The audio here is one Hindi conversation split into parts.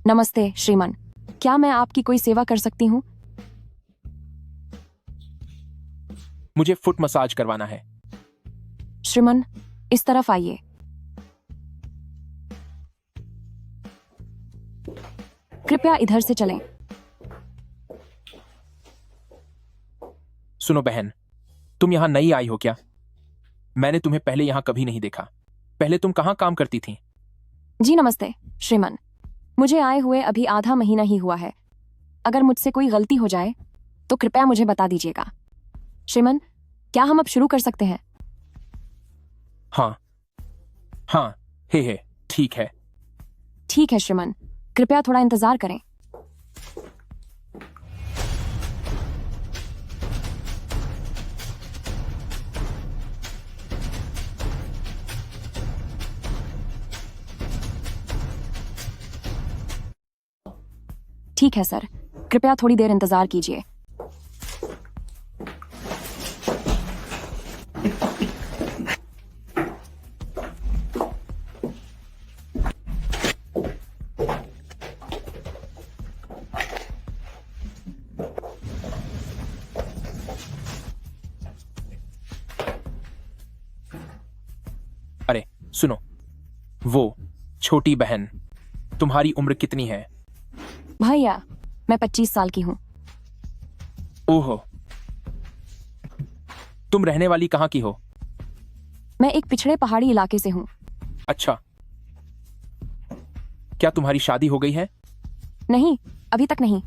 नमस्ते श्रीमान, क्या मैं आपकी कोई सेवा कर सकती हूँ? मुझे फुट मसाज करवाना है। श्रीमान, इस तरफ आइए। कृपया इधर से चलें। सुनो बहन, तुम यहाँ नई आई हो क्या? मैंने तुम्हें पहले यहाँ कभी नहीं देखा। पहले तुम कहाँ काम करती थी? जी नमस्ते श्रीमान, मुझे आए हुए अभी आधा महीना ही हुआ है। अगर मुझसे कोई गलती हो जाए तो कृपया मुझे बता दीजिएगा। श्रीमान, क्या हम अब शुरू कर सकते हैं? हाँ हाँ, हे ठीक है। ठीक है श्रीमान, कृपया थोड़ा इंतजार करें। ठीक है सर, कृपया थोड़ी देर इंतजार कीजिए। अरे सुनो, वो छोटी बहन, तुम्हारी उम्र कितनी है? भैया, मैं 25 साल की हूँ। ओहो, तुम रहने वाली कहाँ की हो? मैं एक पिछड़े पहाड़ी इलाके से हूँ। अच्छा, क्या तुम्हारी शादी हो गई है? नहीं, अभी तक नहीं।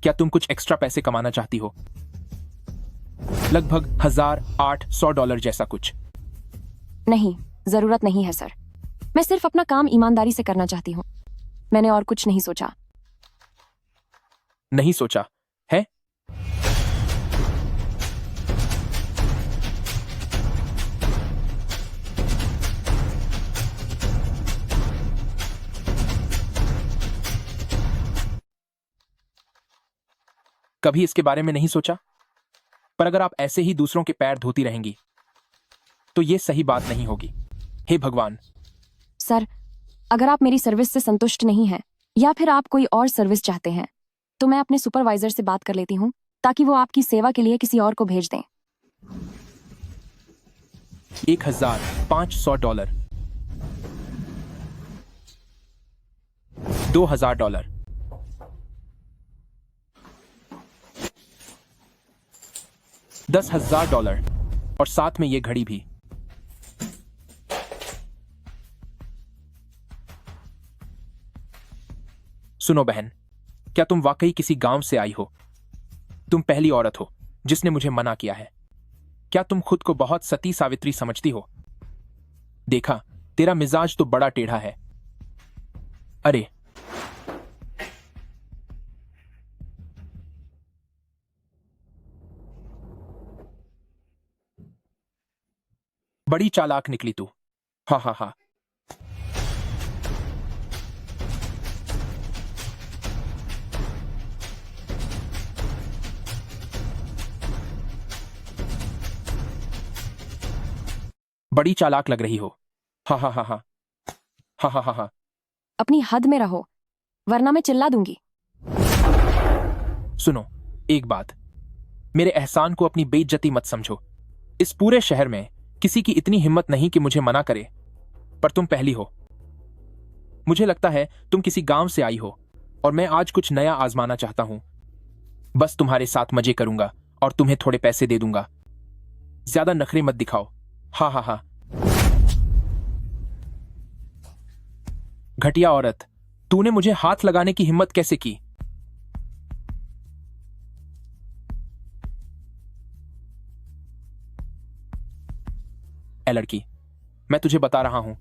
क्या तुम कुछ एक्स्ट्रा पैसे कमाना चाहती हो? लगभग $1,800 जैसा कुछ। नहीं, जरूरत नहीं है सर। मैं सिर्फ अपना काम ईमानदारी से करना चाहती हूँ। मैंने और कुछ नहीं सोचा। नहीं सोचा है? कभी इसके बारे में नहीं सोचा? पर अगर आप ऐसे ही दूसरों के पैर धोती रहेंगी तो ये सही बात नहीं होगी। हे भगवान। सर, अगर आप मेरी सर्विस से संतुष्ट नहीं हैं या फिर आप कोई और सर्विस चाहते हैं तो मैं अपने सुपरवाइजर से बात कर लेती हूँ ताकि वो आपकी सेवा के लिए किसी और को भेज दें। $1,500, $2,000, $10,000 और साथ में ये घड़ी भी। सुनो बहन, क्या तुम वाकई किसी गांव से आई हो? तुम पहली औरत हो जिसने मुझे मना किया है। क्या तुम खुद को बहुत सती सावित्री समझती हो? देखा, तेरा मिजाज तो बड़ा टेढ़ा है। अरे बड़ी चालाक निकली तू। हा हा हा। बड़ी चालाक लग रही हो। हा हा हा हा हा हा हा हा। अपनी हद में रहो, वरना मैं चिल्ला दूंगी। सुनो, एक बात, मेरे एहसान को अपनी बेइज्जती मत समझो। इस पूरे शहर में किसी की इतनी हिम्मत नहीं कि मुझे मना करे, पर तुम पहली हो। मुझे लगता है तुम किसी गांव से आई हो और मैं आज कुछ नया आजमाना चाहता हूं। बस तुम्हारे साथ मजे करूंगा और तुम्हें थोड़े पैसे दे दूंगा। ज्यादा नखरे मत दिखाओ। हा हा हा। घटिया औरत, तूने मुझे हाथ लगाने की हिम्मत कैसे की? ए लड़की, मैं तुझे बता रहा हूं,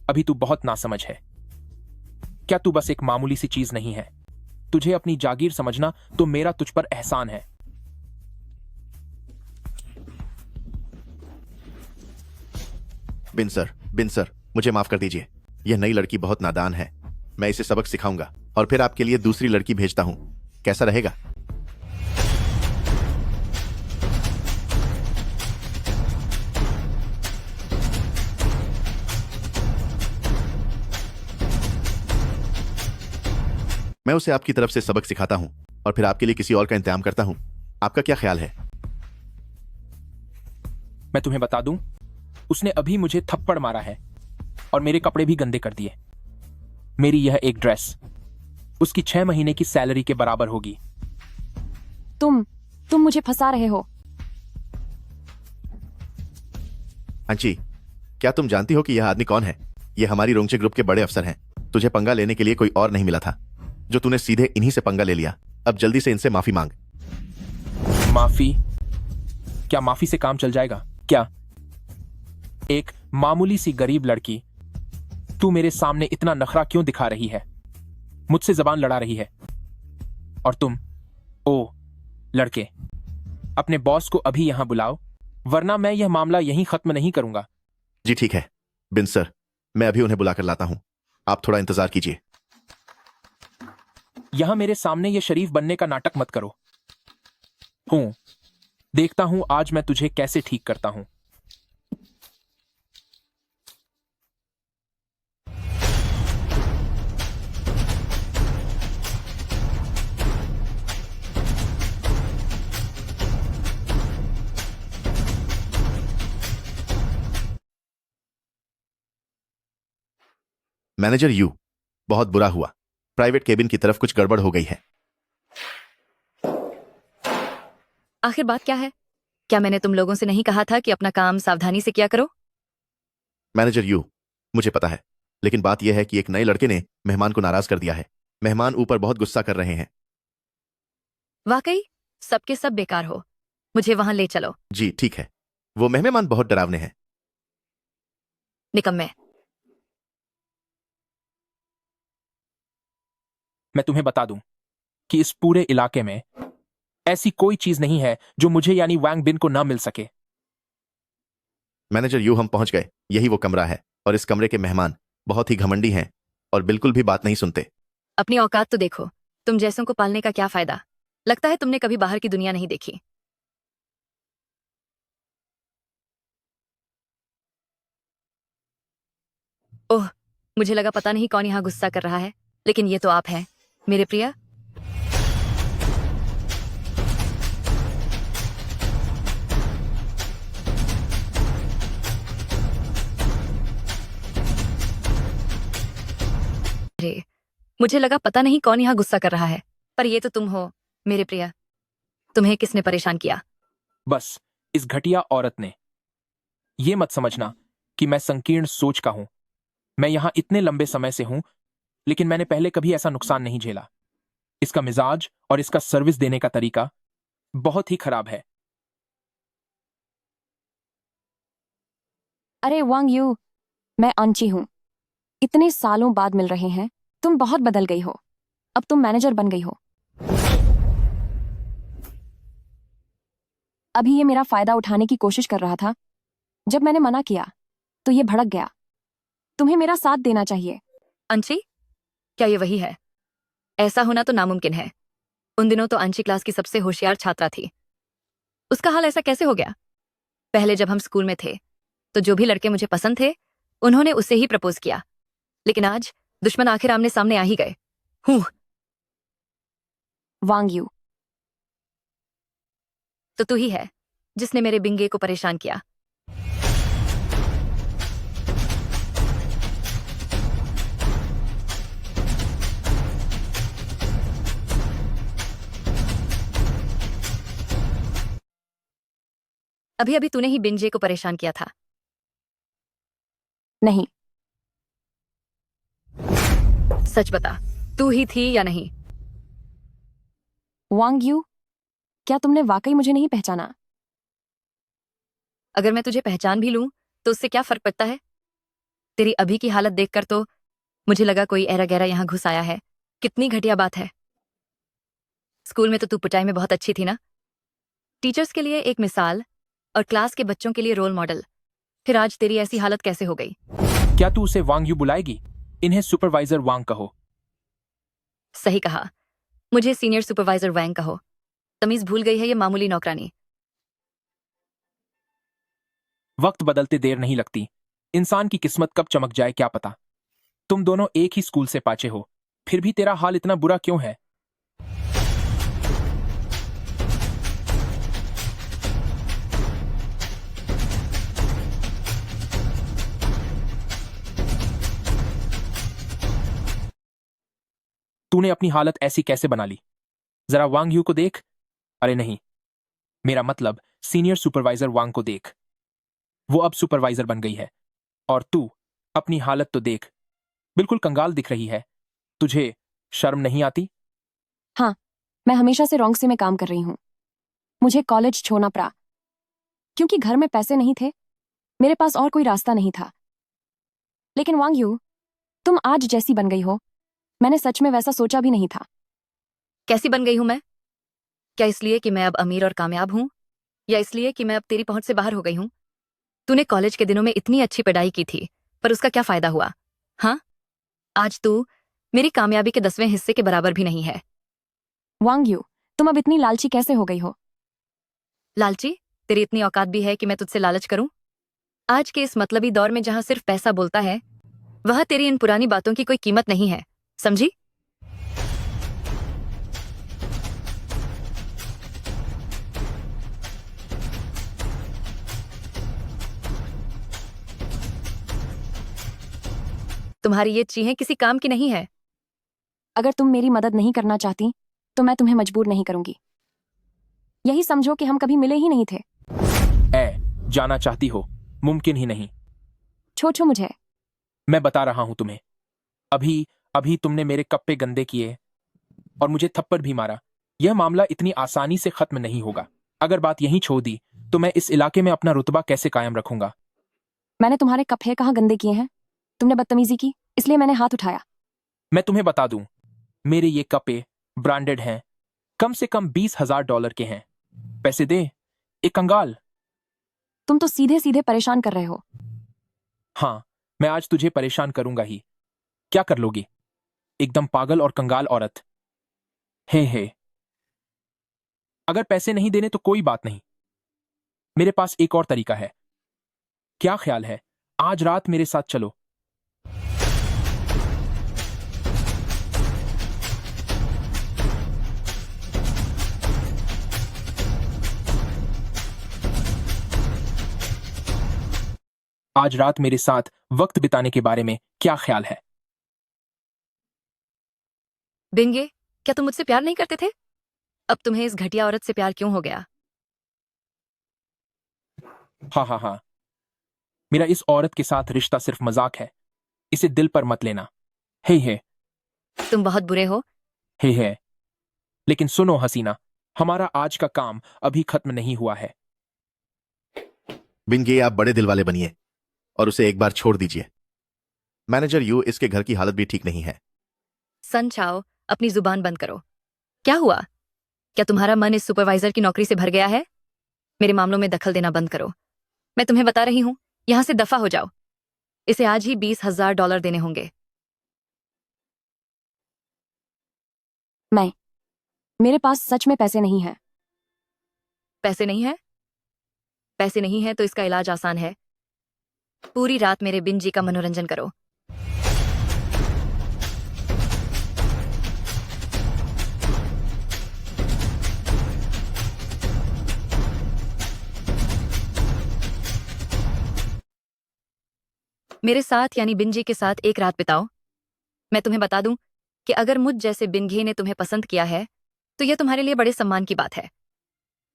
अभी तू बहुत नासमझ है। क्या तू बस एक मामूली सी चीज नहीं है? तुझे अपनी जागीर समझना तो मेरा तुझ पर एहसान है। बिन सर, मुझे माफ कर दीजिए। यह नई लड़की बहुत नादान है। मैं इसे सबक सिखाऊंगा और फिर आपके लिए दूसरी लड़की भेजता हूं। कैसा रहेगा? मैं उसे आपकी तरफ से सबक सिखाता हूँ और फिर आपके लिए किसी और का इंतजाम करता हूँ। आपका क्या ख्याल है? मैं तुम्हें बता दूं, उसने अभी मुझे थप्पड़ मारा है और मेरे कपड़े भी गंदे कर दिए। मेरी यह एक ड्रेस उसकी 6 महीने की सैलरी के बराबर होगी। तुम मुझे फंसा रहे हो। अंशी, क्या तुम जानती हो कि यह आदमी कौन है? यह हमारी रोंगचे ग्रुप के बड़े अफसर हैं। तुझे पंगा लेने के लिए कोई और नहीं मिला था, जो तूने सीधे इन्हीं से पंगा ले लिया। अब जल्दी से इनसे माफी मांग। माफी? क्या माफी से काम चल जाएगा क्या? एक मामूली सी गरीब लड़की, तू मेरे सामने इतना नखरा क्यों दिखा रही है? मुझसे जबान लड़ा रही है। और तुम, ओ लड़के, अपने बॉस को अभी यहां बुलाओ, वरना मैं यह मामला यहीं खत्म नहीं करूंगा। जी ठीक है बिन सर, मैं अभी उन्हें बुलाकर लाता हूं। आप थोड़ा इंतजार कीजिए। यहां मेरे सामने यह शरीफ बनने का नाटक मत करो। देखता हूं आज मैं तुझे कैसे ठीक करता हूं। मैनेजर यू, बहुत बुरा हुआ। प्राइवेट केबिन की तरफ कुछ गड़बड़ हो गई है। आखिर बात क्या है? क्या मैंने तुम लोगों से नहीं कहा था कि अपना काम सावधानी से किया करो? मैनेजर यू, मुझे पता है, लेकिन बात यह है कि एक नए लड़के ने मेहमान को नाराज कर दिया है। मेहमान ऊपर बहुत गुस्सा कर रहे हैं। वाकई सबके सब बेकार हो। मुझे वहां ले चलो। जी ठीक है। वो मेहमान बहुत डरावने हैं। निकम्मे। मैं तुम्हें बता दूं कि इस पूरे इलाके में ऐसी कोई चीज नहीं है जो मुझे यानी वांग बिन को ना मिल सके। मैनेजर यू, हम पहुंच गए। यही वो कमरा है और इस कमरे के मेहमान बहुत ही घमंडी हैं और बिल्कुल भी बात नहीं सुनते। अपनी औकात तो देखो। तुम जैसों को पालने का क्या फायदा? लगता है तुमने कभी बाहर की दुनिया नहीं देखी। ओह, मुझे लगा पता नहीं कौन यहाँ गुस्सा कर रहा है, लेकिन ये तो आप हैं मेरे प्रिय। अरे, मुझे लगा पता नहीं कौन यहाँ गुस्सा कर रहा है, पर ये तो तुम हो मेरे प्रिय। तुम्हें किसने परेशान किया? बस इस घटिया औरत ने। यह मत समझना कि मैं संकीर्ण सोच का हूं। मैं यहां इतने लंबे समय से हूं, लेकिन मैंने पहले कभी ऐसा नुकसान नहीं झेला। इसका मिजाज और इसका सर्विस देने का तरीका बहुत ही खराब है। अरे वांग यू, मैं अंची हूं। इतने सालों बाद मिल रहे हैं। तुम बहुत बदल गई हो। अब तुम मैनेजर बन गई हो। अभी ये मेरा फायदा उठाने की कोशिश कर रहा था। जब मैंने मना किया तो ये भड़क गया। तुम्हें मेरा साथ देना चाहिए। अंशी, क्या ये वही है? ऐसा होना तो नामुमकिन है। उन दिनों तो अंशी क्लास की सबसे होशियार छात्रा थी। उसका हाल ऐसा कैसे हो गया? पहले जब हम स्कूल में थे तो जो भी लड़के मुझे पसंद थे उन्होंने उसे ही प्रपोज किया, लेकिन आज दुश्मन आखिर आमने सामने आ ही गए। हूं। वांग यू, तो तू ही है जिसने मेरे बिंगे को परेशान किया। अभी अभी तूने ही बिंजे को परेशान किया था। नहीं। सच बता, तू ही थी या नहीं? वांग यू, क्या तुमने वाकई मुझे नहीं पहचाना? अगर मैं तुझे पहचान भी लूं तो उससे क्या फर्क पड़ता है? तेरी अभी की हालत देखकर तो मुझे लगा कोई ऐरा गैरा यहां घुस आया है। कितनी घटिया बात है। स्कूल में तो तू पिटाई में बहुत अच्छी थी ना? टीचर्स के लिए एक मिसाल और क्लास के बच्चों के लिए रोल मॉडल। फिर आज तेरी ऐसी हालत कैसे हो गई? क्या तू उसे वांग यू बुलाएगी? इन्हें सुपरवाइजर वांग कहो। सही कहा, मुझे सीनियर सुपरवाइजर वैंग कहो। तमीज भूल गई है ये मामूली नौकरानी। वक्त बदलते देर नहीं लगती। इंसान की किस्मत कब चमक जाए क्या पता। तुम दोनों एक ही स्कूल से पाचे हो, फिर भी तेरा हाल इतना बुरा क्यों है? तूने अपनी हालत ऐसी कैसे बना ली? जरा वांग यू को देख। अरे नहीं, मेरा मतलब सीनियर सुपरवाइजर वांग को देख। वो अब सुपरवाइजर बन गई है। और तू अपनी हालत तो देख, बिल्कुल कंगाल दिख रही है। तुझे शर्म नहीं आती? हाँ, मैं हमेशा से रोंगसे में काम कर रही हूँ। मुझे कॉलेज छोड़ना पड़ा क्योंकि घर में पैसे नहीं थे। मेरे पास और कोई रास्ता नहीं था। लेकिन वांग यू, तुम आज जैसी बन गई हो, मैंने सच में वैसा सोचा भी नहीं था। कैसी बन गई हूं मैं? क्या इसलिए कि मैं अब अमीर और कामयाब हूं, या इसलिए कि मैं अब तेरी पहुंच से बाहर हो गई हूं? तूने कॉलेज के दिनों में इतनी अच्छी पढ़ाई की थी, पर उसका क्या फायदा हुआ? हाँ, आज तू मेरी कामयाबी के 10वें हिस्से के बराबर भी नहीं है। वांग यू, तुम अब इतनी लालची कैसे हो गई हो? लालची? तेरी इतनी औकात भी है कि मैं तुझसे लालच करूं? आज के इस मतलबी दौर में जहां सिर्फ पैसा बोलता है, वहां तेरी इन पुरानी बातों की कोई कीमत नहीं है, समझी? तुम्हारी ये चीजें किसी काम की नहीं है। अगर तुम मेरी मदद नहीं करना चाहती तो मैं तुम्हें मजबूर नहीं करूंगी। यही समझो कि हम कभी मिले ही नहीं थे। जाना चाहती हो? मुमकिन ही नहीं। छोड़ो मुझे। मैं बता रहा हूं तुम्हें, अभी अभी तुमने मेरे कप्पे गंदे किए और मुझे थप्पड़ भी मारा। यह मामला इतनी आसानी से खत्म नहीं होगा। अगर बात यहीं छोड़ दी तो मैं इस इलाके में अपना रुतबा कैसे कायम रखूंगा? मैंने तुम्हारे कपड़े कहाँ गंदे किए हैं? तुमने बदतमीजी की, इसलिए मैंने हाथ उठाया। मैं तुम्हें बता दूं, मेरे ये कपड़े ब्रांडेड हैं, कम से कम $20,000 के हैं। पैसे दे, एक कंगाल। तुम तो सीधे सीधे परेशान कर रहे हो। हाँ, मैं आज तुझे परेशान करूंगा ही। क्या कर लोगी? एकदम पागल और कंगाल औरत। हे, अगर पैसे नहीं देने तो कोई बात नहीं, मेरे पास एक और तरीका है। क्या ख्याल है, आज रात मेरे साथ चलो? आज रात मेरे साथ वक्त बिताने के बारे में क्या ख्याल है? बिंगे, क्या तुम मुझसे प्यार नहीं करते थे? अब तुम्हें इस घटिया औरत से प्यार क्यों हो गया? हाँ, मेरा इस औरत के साथ रिश्ता सिर्फ मजाक है, इसे दिल पर मत लेना। हे, तुम बहुत बुरे हो। हे, लेकिन सुनो हसीना, हमारा आज का काम अभी खत्म नहीं हुआ है। बिनगे, आप बड़े दिल वाले बनिए और उसे एक बार छोड़ दीजिए। मैनेजर यू, इसके घर की हालत भी ठीक नहीं है। सन चाओ, अपनी जुबान बंद करो। क्या हुआ? क्या तुम्हारा मन इस सुपरवाइजर की नौकरी से भर गया है? मेरे मामलों में दखल देना बंद करो। मैं तुम्हें बता रही हूं, यहां से दफा हो जाओ। इसे आज ही $20,000 देने होंगे। मेरे पास सच में पैसे नहीं हैं। पैसे नहीं है? पैसे नहीं है तो इसका इलाज आसान है। पूरी रात मेरे बिन जी का मनोरंजन करो। मेरे साथ यानी बिनजी के साथ एक रात बिताओ। मैं तुम्हें बता दूं कि अगर मुझ जैसे बिनघे ने तुम्हें पसंद किया है तो यह तुम्हारे लिए बड़े सम्मान की बात है।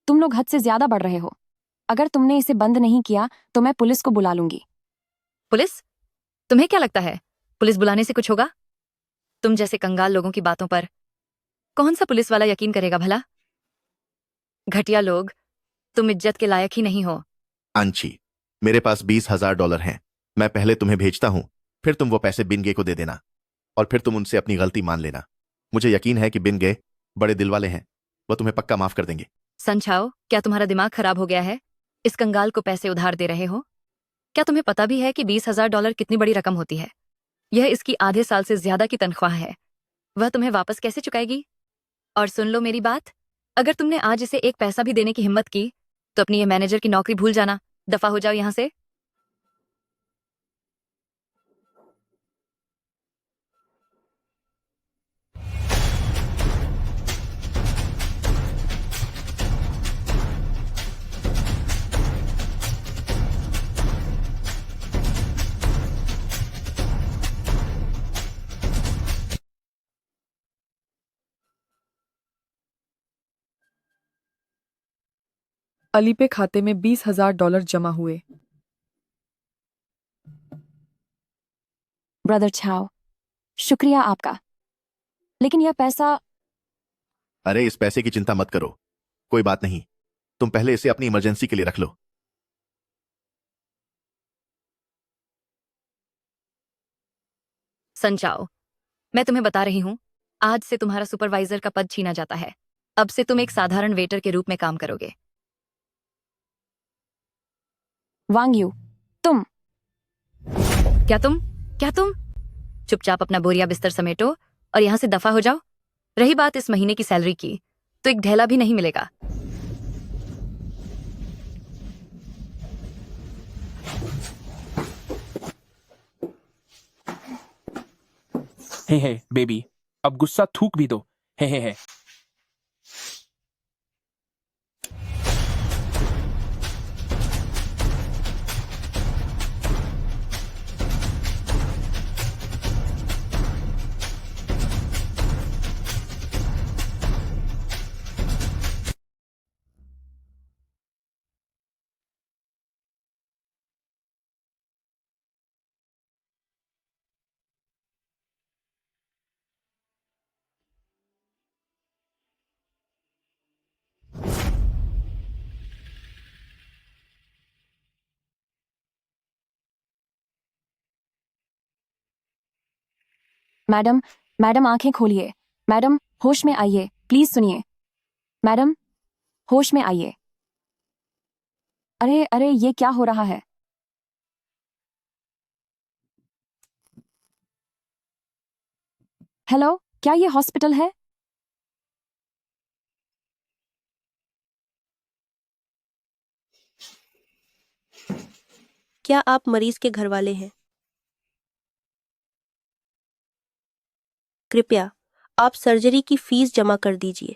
तुम लोग हद से ज्यादा बढ़ रहे हो। अगर तुमने इसे बंद नहीं किया तो मैं पुलिस को बुला लूंगी। पुलिस? तुम्हें क्या लगता है पुलिस बुलाने से कुछ होगा? तुम जैसे कंगाल लोगों की बातों पर कौन सा पुलिस वाला यकीन करेगा भला? घटिया लोग, तुम इज्जत के लायक ही नहीं हो। अंशी, मेरे पास $20,000 हैं। मैं पहले तुम्हें भेजता हूं, फिर तुम वो पैसे बिनगे को दे देना और फिर तुम उनसे अपनी गलती मान लेना। मुझे यकीन है कि बिनगे बड़े दिल वाले हैं, वो तुम्हें पक्का माफ कर देंगे। संछाओ, क्या तुम्हारा दिमाग खराब हो गया है? इस कंगाल को पैसे उधार दे रहे हो? क्या तुम्हें पता भी है कि $20,000 कितनी बड़ी रकम होती है? यह इसकी आधे साल से ज्यादा की तनख्वाह है। वह तुम्हें वापस कैसे चुकाएगी? और सुन लो मेरी बात, अगर तुमने आज इसे एक पैसा भी देने की हिम्मत की तो अपनी ये मैनेजर की नौकरी भूल जाना। दफा हो जाओ यहां से। अली पे खाते में $20,000 जमा हुए। ब्रदर छाओ, शुक्रिया आपका, लेकिन यह पैसा। अरे इस पैसे की चिंता मत करो, कोई बात नहीं। तुम पहले इसे अपनी इमरजेंसी के लिए रख लो। संचाओ, मैं तुम्हें बता रही हूँ, आज से तुम्हारा सुपरवाइजर का पद छीना जाता है। अब से तुम एक साधारण वेटर के रूप में काम करोगे। वांग यू, तुम। क्या तुम चुपचाप अपना बोरिया बिस्तर समेटो और यहां से दफा हो जाओ। रही बात इस महीने की सैलरी की, तो एक ढेला भी नहीं मिलेगा। हे बेबी, अब गुस्सा थूक भी दो। हे। मैडम, मैडम आंखें खोलिए। मैडम, होश में आइए, प्लीज सुनिए। मैडम, होश में आइए। अरे अरे, ये क्या हो रहा है? हेलो, क्या ये हॉस्पिटल है? क्या आप मरीज के घर वाले हैं? कृपया आप सर्जरी की फीस जमा कर दीजिए।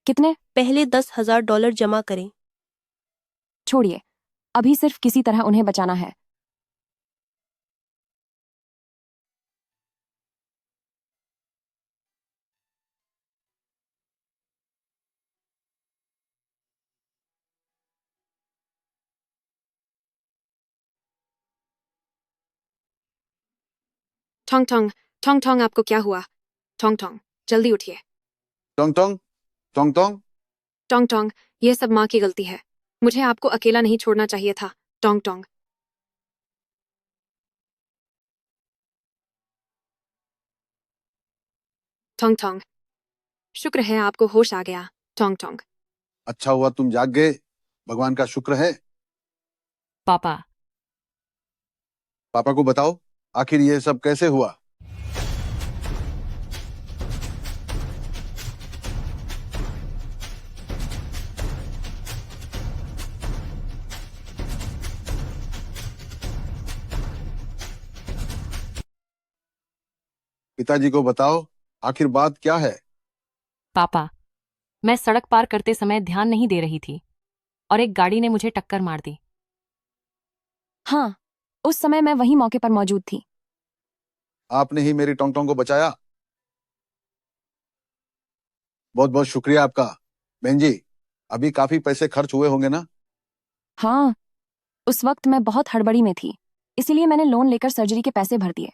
कितने? पहले $10,000 जमा करें। छोड़िए, अभी सिर्फ किसी तरह उन्हें बचाना है। टोंग टोंग, टोंग टोंग, आपको क्या हुआ? टोंग टोंग, जल्दी उठिए। टोंग टोंग, टोंग टोंग, टोंग टोंग, ये सब माँ की गलती है। मुझे आपको अकेला नहीं छोड़ना चाहिए था। टोंग टोंग। टोंग टोंग, शुक्र है आपको होश आ गया। टोंग टोंग। अच्छा हुआ तुम जाग गए, भगवान का शुक्र है। पापा, पापा को बताओ आखिर ये सब कैसे हुआ। पिताजी को बताओ आखिर बात क्या है। पापा, मैं सड़क पार करते समय ध्यान नहीं दे रही थी और एक गाड़ी ने मुझे टक्कर मार दी। हाँ, उस समय मैं वही मौके पर मौजूद थी। आपने ही मेरी टोंग टोंग को बचाया। बहुत बहुत शुक्रिया आपका। बहन जी, अभी काफी पैसे खर्च हुए होंगे ना। हाँ, उस वक्त मैं बहुत हड़बड़ी में थी, इसीलिए मैंने लोन लेकर सर्जरी के पैसे भर दिए।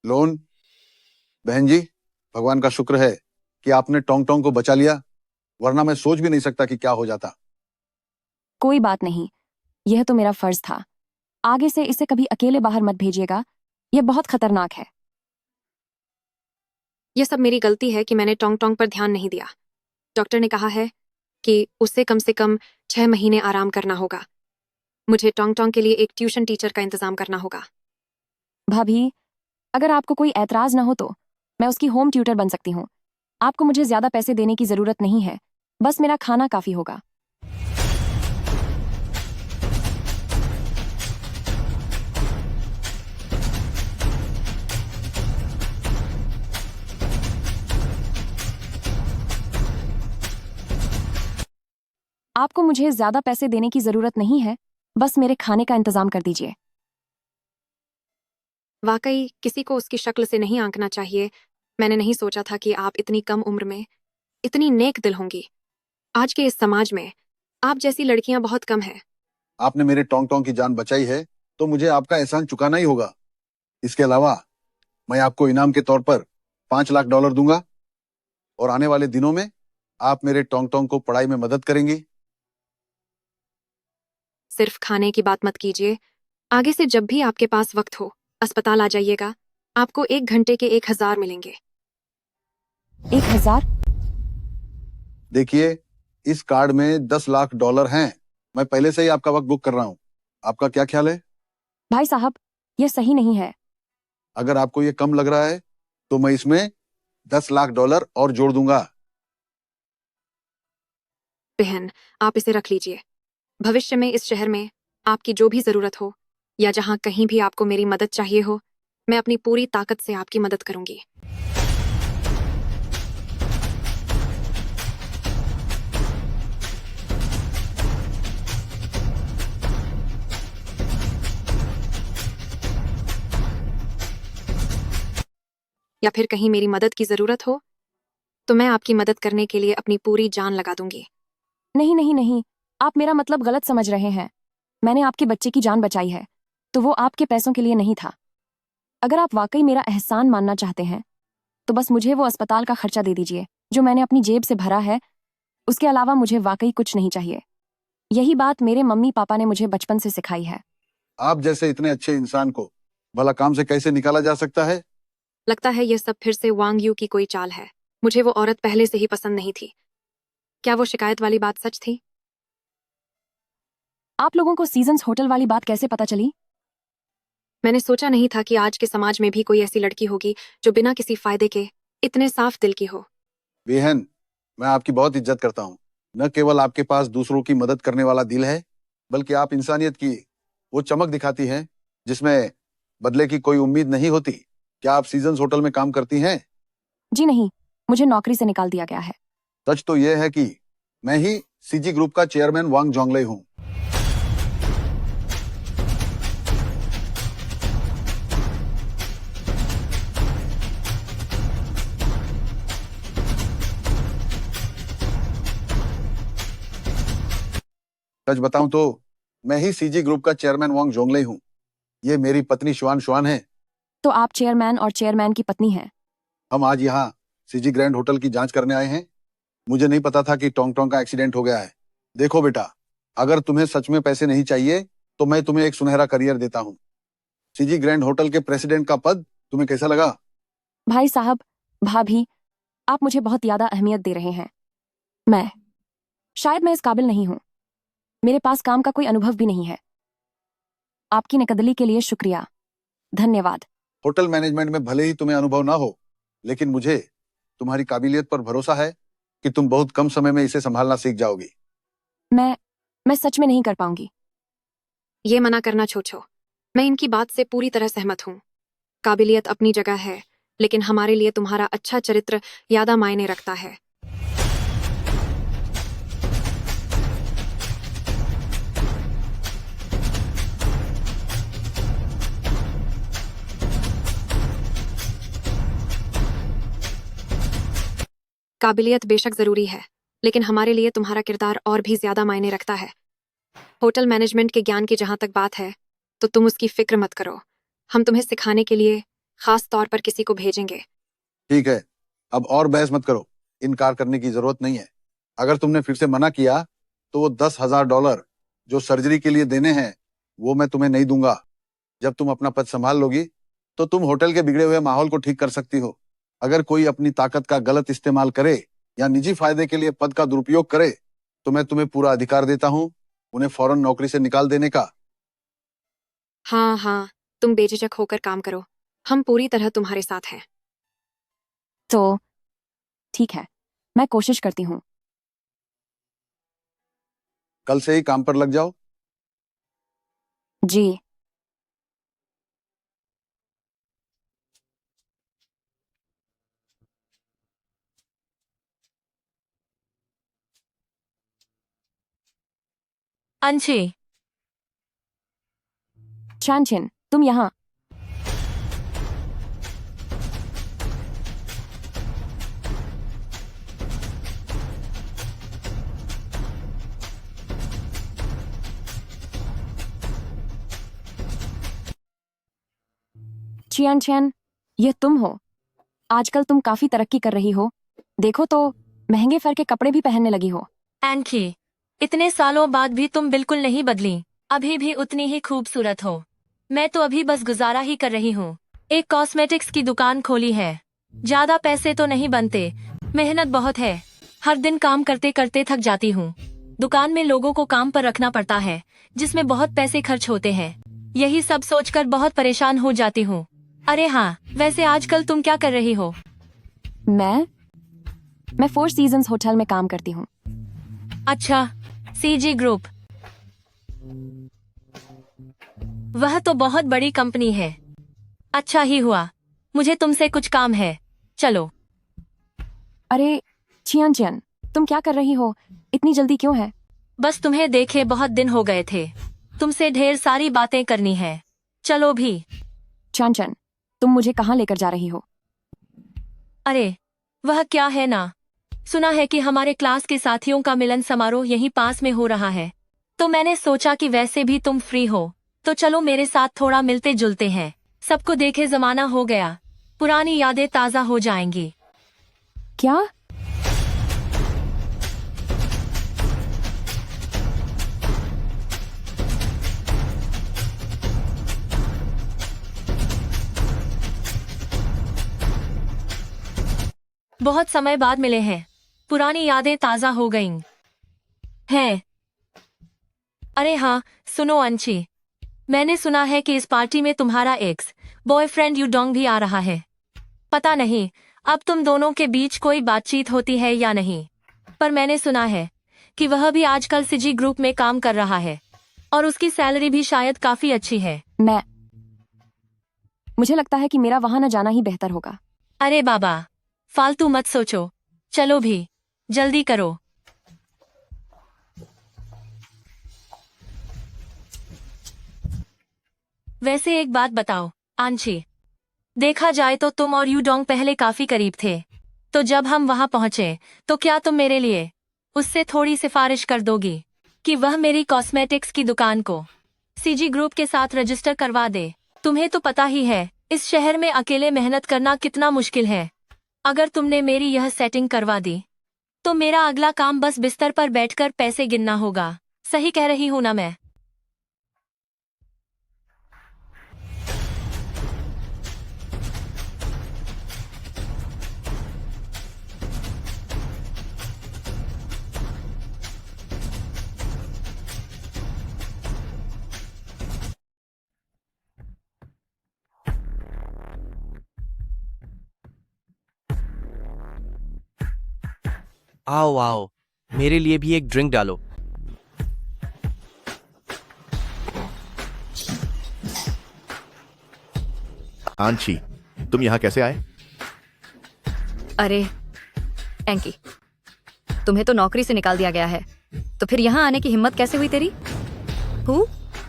लोन? बहन जी, भगवान का शुक्र है कि आपने टोंग टोंग को बचा लिया, वरना मैं सोच भी नहीं सकता कि क्या हो जाता। कोई बात नहीं, यह तो मेरा फर्ज था। आगे से इसे कभी अकेले बाहर मत भेजिएगा, यह बहुत खतरनाक है। यह सब मेरी गलती है कि मैंने टोंग टोंग पर ध्यान नहीं दिया। डॉक्टर ने कहा है कि उसे कम से कम 6 महीने आराम करना होगा। मुझे टोंग टोंग के लिए एक ट्यूशन टीचर का इंतजाम करना होगा। भाभी, अगर आपको कोई ऐतराज न हो तो मैं उसकी होम ट्यूटर बन सकती हूँ। आपको मुझे ज्यादा पैसे देने की जरूरत नहीं है, बस मेरा खाना काफी होगा। आपको मुझे ज्यादा पैसे देने की जरूरत नहीं है, बस मेरे खाने का इंतजाम कर दीजिए। वाकई किसी को उसकी शक्ल से नहीं आंकना चाहिए। मैंने नहीं सोचा था कि आप इतनी कम उम्र में इतनी नेक दिल होंगी। आज के इस समाज में आप जैसी लड़कियां बहुत कम हैं। आपने मेरे टोंग टोंग की जान बचाई है तो मुझे आपका एहसान चुकाना ही होगा। इसके अलावा मैं आपको इनाम के तौर पर $5 लाख दूंगा और आने वाले दिनों में आप मेरे टोंग टोंग को पढ़ाई में मदद करेंगी। सिर्फ खाने की बात मत कीजिए। आगे से जब भी आपके पास वक्त हो, अस्पताल आ जाइएगा। आपको 1 घंटे के 1,000 मिलेंगे। 1,000? देखिए, इस कार्ड में $10 लाख हैं। मैं पहले से ही आपका वक्त बुक कर रहा हूँ। आपका क्या ख्याल है? भाई साहब, यह सही नहीं है। अगर आपको ये कम लग रहा है तो मैं इसमें $10 लाख और जोड़ दूंगा। बहन, आप इसे रख लीजिए। भविष्य में इस शहर में आपकी जो भी जरूरत हो या जहां कहीं भी आपको मेरी मदद चाहिए हो, मैं अपनी पूरी ताकत से आपकी मदद करूंगी। या फिर कहीं मेरी मदद की जरूरत हो तो मैं आपकी मदद करने के लिए अपनी पूरी जान लगा दूंगी। नहीं नहीं नहीं, आप मेरा मतलब गलत समझ रहे हैं। मैंने आपके बच्चे की जान बचाई है, तो वो आपके पैसों के लिए नहीं था। अगर आप वाकई मेरा एहसान मानना चाहते हैं तो बस मुझे वो अस्पताल का खर्चा दे दीजिए जो मैंने अपनी जेब से भरा है। उसके अलावा मुझे वाकई कुछ नहीं चाहिए। यही बात मेरे मम्मी पापा ने मुझे बचपन से सिखाई है। आप जैसे इतने अच्छे इंसान को भला काम से कैसे निकाला जा सकता है? लगता है यह सब फिर से वांग यू की कोई चाल है। मुझे वो औरत पहले से ही पसंद नहीं थी। क्या वो शिकायत वाली बात सच थी? आप लोगों को सीजन्स होटल वाली बात कैसे पता चली? मैंने सोचा नहीं था कि आज के समाज में भी कोई ऐसी लड़की होगी जो बिना किसी फायदे के इतने साफ दिल की हो। बेहन, मैं आपकी बहुत इज्जत करता हूँ। न केवल आपके पास दूसरों की मदद करने वाला दिल है, बल्कि आप इंसानियत की वो चमक दिखाती हैं जिसमें बदले की कोई उम्मीद नहीं होती। क्या आप सीजन्स होटल में काम करती हैं? जी नहीं, मुझे नौकरी से निकाल दिया गया है। सच तो यह है कि मैं ही सीजी ग्रुप का चेयरमैन वांग जोंगले हूँ। सच बताऊं तो मैं ही सीजी ग्रुप का चेयरमैन वांग जोंगले हूँ। ये मेरी पत्नी शुआन शुआन है। तो आप चेयरमैन और चेयरमैन की पत्नी हैं। हम आज यहाँ सीजी ग्रैंड होटल की जांच करने आए हैं। मुझे नहीं पता था कि टोंग टोंग का एक्सीडेंट हो गया है। देखो बेटा, अगर तुम्हें सच में पैसे नहीं चाहिए तो मैं तुम्हें एक सुनहरा करियर देता हूँ। सीजी ग्रैंड होटल के प्रेसिडेंट का पद तुम्हें कैसा लगा? भाई साहब, भाभी, आप मुझे बहुत ज्यादा अहमियत दे रहे हैं। मैं शायद मैं इस काबिल नहीं हूं। मेरे पास काम का कोई अनुभव भी नहीं है। आपकी नकदली के लिए शुक्रिया। धन्यवाद। होटल मैनेजमेंट में भले ही तुम्हें अनुभव ना हो, लेकिन मुझे तुम्हारी काबिलियत पर भरोसा है कि तुम बहुत कम समय में इसे संभालना सीख जाओगी। मैं सच में नहीं कर पाऊंगी। ये मना करना छोड़ो। मैं इनकी बात से पूरी तरह सहमत हूँ। काबिलियत अपनी जगह है, लेकिन हमारे लिए तुम्हारा अच्छा चरित्र ज्यादा मायने रखता है। काबिलियत बेशक जरूरी है, लेकिन हमारे लिए तुम्हारा किरदार और भी ज्यादा मायने रखता है। होटल मैनेजमेंट के ज्ञान की जहां तक बात है, तो तुम उसकी फिक्र मत करो। हम तुम्हें सिखाने के लिए खास तौर पर किसी को भेजेंगे। ठीक है, अब और बहस मत करो। इनकार करने की जरूरत नहीं है। अगर तुमने फिर से मना किया तो वो $10,000 जो सर्जरी के लिए देने हैं वो मैं तुम्हें नहीं दूंगा। जब तुम अपना पद संभाल लोगी तो तुम होटल के बिगड़े हुए माहौल को ठीक कर सकती हो। अगर कोई अपनी ताकत का गलत इस्तेमाल करे या निजी फायदे के लिए पद का दुरुपयोग करे तो मैं तुम्हें पूरा अधिकार देता हूँ उन्हें फौरन नौकरी से निकाल देने का। हाँ हाँ, तुम बेझिझक होकर काम करो। हम पूरी तरह तुम्हारे साथ हैं। तो ठीक है, मैं कोशिश करती हूँ। कल से ही काम पर लग जाओ। जी। अंशी, चानचिन, तुम यहाँ। चियान चैन, ये तुम हो। आजकल तुम काफी तरक्की कर रही हो। देखो तो, महंगे फर के कपड़े भी पहनने लगी हो। एंकी, इतने सालों बाद भी तुम बिल्कुल नहीं बदली, अभी भी उतनी ही खूबसूरत हो। मैं तो अभी बस गुजारा ही कर रही हूँ। एक कॉस्मेटिक्स की दुकान खोली है। ज्यादा पैसे तो नहीं बनते, मेहनत बहुत है। हर दिन काम करते करते थक जाती हूँ। दुकान में लोगों को काम पर रखना पड़ता है, जिसमें बहुत पैसे खर्च होते हैं। यही सब सोचकर बहुत परेशान हो जाती हूँ। अरे हाँ, वैसे आजकल तुम क्या कर रही हो? मैं फोर सीजन्स होटल में काम करती हूँ। अच्छा, सीजी ग्रुप। वह तो बहुत बड़ी कंपनी है। अच्छा ही हुआ, मुझे तुमसे कुछ काम है। चलो। अरे चियान चैन, तुम क्या कर रही हो? इतनी जल्दी क्यों है? बस तुम्हें देखे बहुत दिन हो गए थे। तुमसे ढेर सारी बातें करनी है। चलो भी। चानचन, तुम मुझे कहाँ लेकर जा रही हो? अरे, वह क्या है ना, सुना है कि हमारे क्लास के साथियों का मिलन समारोह यहीं पास में हो रहा है। तो मैंने सोचा कि वैसे भी तुम फ्री हो, तो चलो मेरे साथ थोड़ा मिलते जुलते हैं। सबको देखे जमाना हो गया, पुरानी यादें ताजा हो जाएंगी। क्या? बहुत समय बाद मिले हैं, पुरानी यादें ताजा हो गईं हैं। अरे हाँ, सुनो अंशी, मैंने सुना है कि इस पार्टी में तुम्हारा एक्स बॉयफ्रेंड यूडोंग भी आ रहा है। पता नहीं अब तुम दोनों के बीच कोई बातचीत होती है या नहीं, पर मैंने सुना है कि वह भी आजकल सीजी ग्रुप में काम कर रहा है और उसकी सैलरी भी शायद काफी अच्छी है। मुझे लगता है कि मेरा वहां न जाना ही बेहतर होगा। अरे बाबा, फालतू मत सोचो, चलो भी, जल्दी करो। वैसे एक बात बताओ आंशी, देखा जाए तो तुम और यूडोंग पहले काफी करीब थे, तो जब हम वहां पहुंचे तो क्या तुम मेरे लिए उससे थोड़ी सिफारिश कर दोगी कि वह मेरी कॉस्मेटिक्स की दुकान को सीजी ग्रुप के साथ रजिस्टर करवा दे? तुम्हें तो पता ही है इस शहर में अकेले मेहनत करना कितना मुश्किल है। अगर तुमने मेरी यह सेटिंग करवा दी तो मेरा अगला काम बस बिस्तर पर बैठकर पैसे गिनना होगा। सही कह रही हूं ना मैं? आओ आओ, मेरे लिए भी एक ड्रिंक डालो। आंशी, तुम यहाँ कैसे आए? अरे एंकी, तुम्हें तो नौकरी से निकाल दिया गया है, तो फिर यहाँ आने की हिम्मत कैसे हुई तेरी?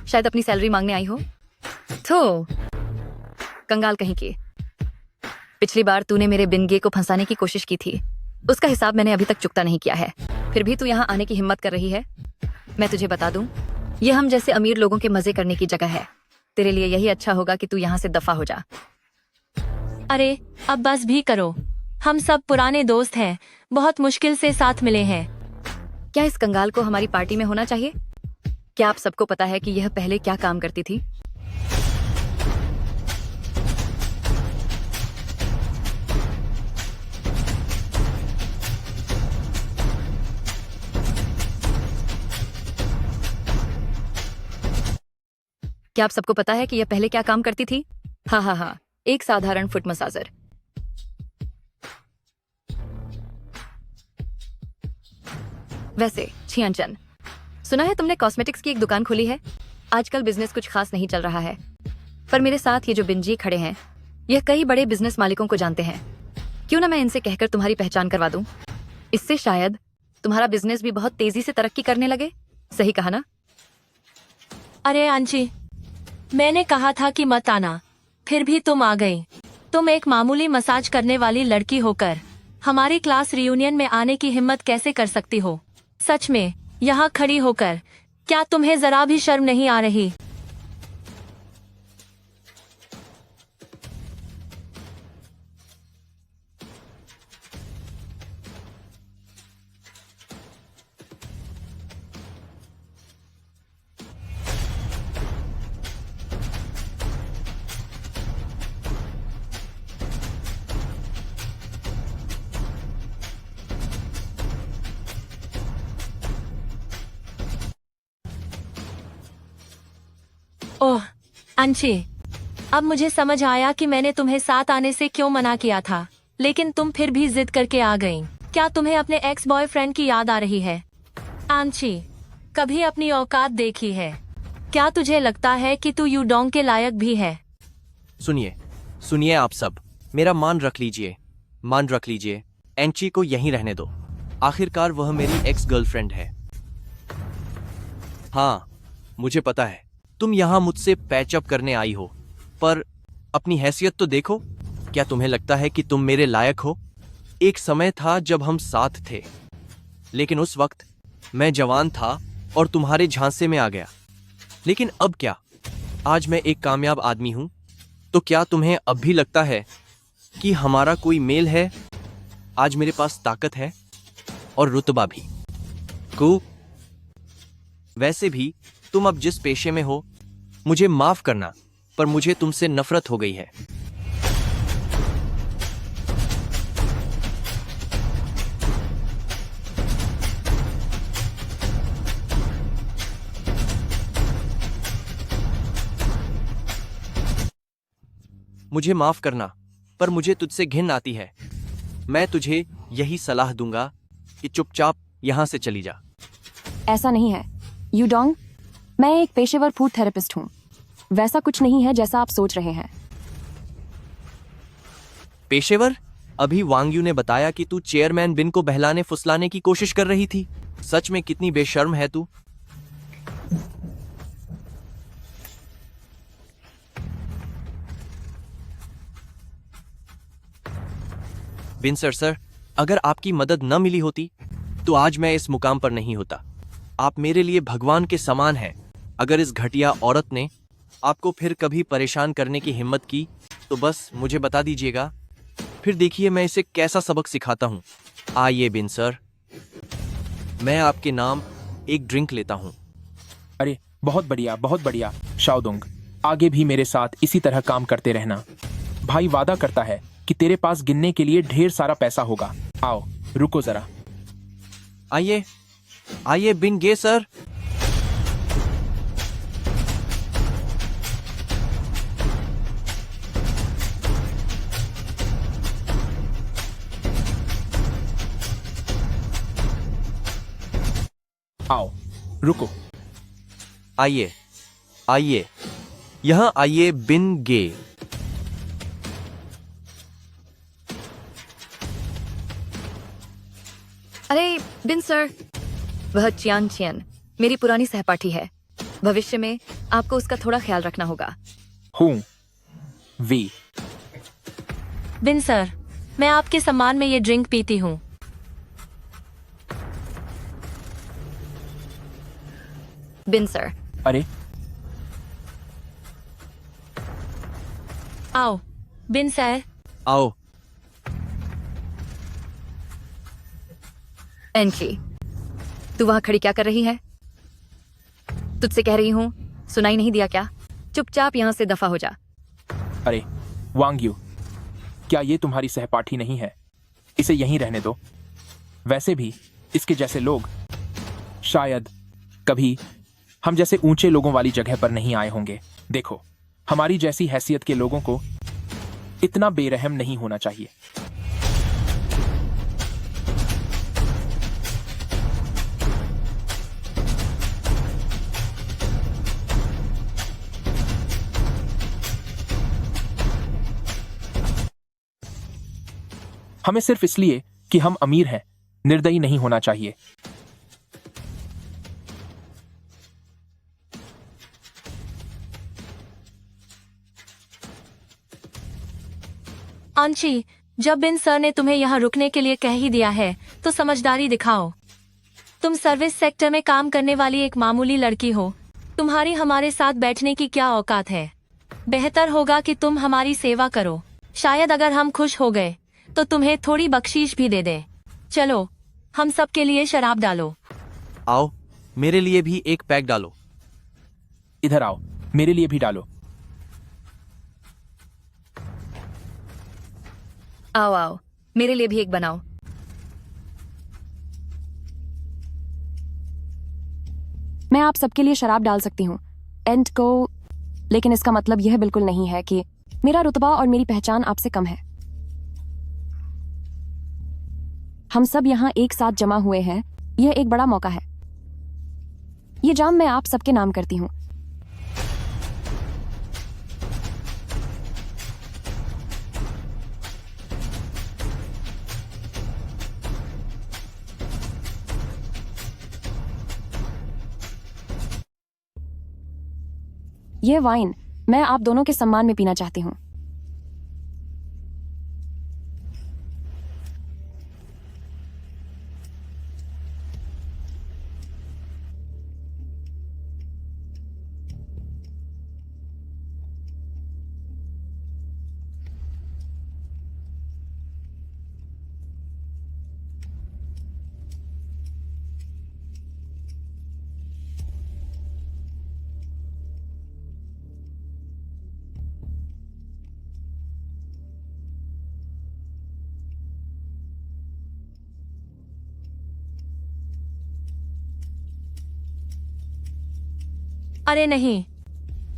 शायद अपनी सैलरी मांगने आई हो। तो कंगाल कहीं की। पिछली बार तूने मेरे बिनगे को फंसाने की कोशिश की थी, उसका हिसाब मैंने अभी तक चुकता नहीं किया है। फिर भी तू यहाँ आने की हिम्मत कर रही है। मैं तुझे बता दूं, यह हम जैसे अमीर लोगों के मजे करने की जगह है। तेरे लिए यही अच्छा होगा कि तू यहाँ से दफा हो जा। अरे अब बस भी करो, हम सब पुराने दोस्त हैं, बहुत मुश्किल से साथ मिले हैं। क्या इस कंगाल को हमारी पार्टी में होना चाहिए? क्या आप सबको पता है कि यह पहले क्या काम करती थी? क्या आप सबको पता है कि यह पहले क्या काम करती थी? हाँ, एक साधारण फुट मसाजर। वैसे छियानचन, सुना है तुमने कॉस्मेटिक्स की एक दुकान खोली है। आजकल बिजनेस कुछ खास नहीं चल रहा है, पर मेरे साथ ये जो बिंजी खड़े हैं, यह कई बड़े बिजनेस मालिकों को जानते हैं। क्यों ना मैं इनसे कहकर तुम्हारी पहचान करवा दूं? इससे शायद तुम्हारा बिजनेस भी बहुत तेजी से तरक्की करने लगे। सही कहा ना? अरे आंची, मैंने कहा था कि मत आना, फिर भी तुम आ गई। तुम एक मामूली मसाज करने वाली लड़की होकर हमारी क्लास रियूनियन में आने की हिम्मत कैसे कर सकती हो? सच में यहाँ खड़ी होकर क्या तुम्हें जरा भी शर्म नहीं आ रही? ओह अंशी, अब मुझे समझ आया कि मैंने तुम्हें साथ आने से क्यों मना किया था, लेकिन तुम फिर भी जिद करके आ गई। क्या तुम्हें अपने एक्स बॉयफ्रेंड की याद आ रही है? अंशी, कभी अपनी औकात देखी है? क्या तुझे लगता है कि तू यूडोंग के लायक भी है? सुनिए सुनिए आप सब, मेरा मान रख लीजिए। एंची को यहीं रहने दो। आखिरकार वह मेरी एक्स गर्लफ्रेंड है। हाँ, मुझे पता है तुम यहाँ मुझसे पैचअप करने आई हो, पर अपनी हैसियत तो देखो। क्या तुम्हें लगता है कि तुम मेरे लायक हो? एक समय था जब हम साथ थे, लेकिन उस वक्त मैं जवान था और तुम्हारे झांसे में आ गया। लेकिन अब क्या? आज मैं एक कामयाब आदमी हूं, तो क्या तुम्हें अब भी लगता है कि हमारा कोई मेल है? आज मेरे पास ताकत है और रुतबा भी। वैसे भी तुम अब जिस पेशे में हो, मुझे माफ करना, पर मुझे तुमसे नफरत हो गई है। मुझे माफ करना, पर मुझे तुझसे घिन आती है। मैं तुझे यही सलाह दूंगा कि चुपचाप यहां से चली जा। ऐसा नहीं है यूडोंग, मैं एक पेशेवर फूड थेरेपिस्ट हूँ। वैसा कुछ नहीं है जैसा आप सोच रहे हैं। पेशेवर? अभी वांग यू ने बताया कि तू चेयरमैन बिन को बहलाने फुसलाने की कोशिश कर रही थी। सच में कितनी बेशर्म है तू। बिन सर, अगर आपकी मदद न मिली होती तो आज मैं इस मुकाम पर नहीं होता। आप मेरे लिए भगवान के समान हैं। अगर इस घटिया औरत ने आपको फिर कभी परेशान करने की हिम्मत की तो बस मुझे बता दीजिएगा, फिर देखिए मैं इसे कैसा सबक सिखाता हूं। आइए बिन सर, मैं आपके नाम एक ड्रिंक लेता हूं। अरे बहुत बढ़िया शाओदोंग, आगे भी मेरे साथ इसी तरह काम करते रहना। भाई वादा करता है कि तेरे पास गिनने के लिए ढेर सारा पैसा होगा। आओ रुको जरा। आइए बिन गे सर। आओ रुको। आइए यहां आइए बिन गे। अरे बिन सर, वह चियान मेरी पुरानी सहपाठी है। भविष्य में आपको उसका थोड़ा ख्याल रखना होगा। हूं वी। बिन सर, मैं आपके सम्मान में ये ड्रिंक पीती हूँ। बिन सर। अरे आओ बिन सर। आओ। एंची, तू वहां खड़ी क्या कर रही है? तुझसे कह रही हूं, सुनाई नहीं दिया क्या? चुपचाप यहां से दफा हो जा। अरे वांग यू, क्या ये तुम्हारी सहपाठी नहीं है? इसे यहीं रहने दो। वैसे भी इसके जैसे लोग शायद कभी हम जैसे ऊंचे लोगों वाली जगह पर नहीं आए होंगे। देखो, हमारी जैसी हैसियत के लोगों को इतना बेरहम नहीं होना चाहिए। हमें सिर्फ इसलिए कि हम अमीर हैं निर्दयी नहीं होना चाहिए। आंची, जब बिन सर ने तुम्हें यहाँ रुकने के लिए कह ही दिया है तो समझदारी दिखाओ। तुम सर्विस सेक्टर में काम करने वाली एक मामूली लड़की हो, तुम्हारी हमारे साथ बैठने की क्या औकात है। बेहतर होगा कि तुम हमारी सेवा करो। शायद अगर हम खुश हो गए तो तुम्हें थोड़ी बख्शीश भी दे दें। चलो, हम सब के लिए शराब डालो। आओ, मेरे लिए भी एक पैक डालो। इधर आओ, मेरे लिए भी डालो। आओ आओ, मेरे लिए भी एक बनाओ। मैं आप सबके लिए शराब डाल सकती हूँ एंड को, लेकिन इसका मतलब यह बिल्कुल नहीं है कि मेरा रुतबा और मेरी पहचान आपसे कम है। हम सब यहाँ एक साथ जमा हुए हैं, यह एक बड़ा मौका है। ये जाम मैं आप सबके नाम करती हूँ। यह वाइन मैं आप दोनों के सम्मान में पीना चाहती हूँ। अरे नहीं,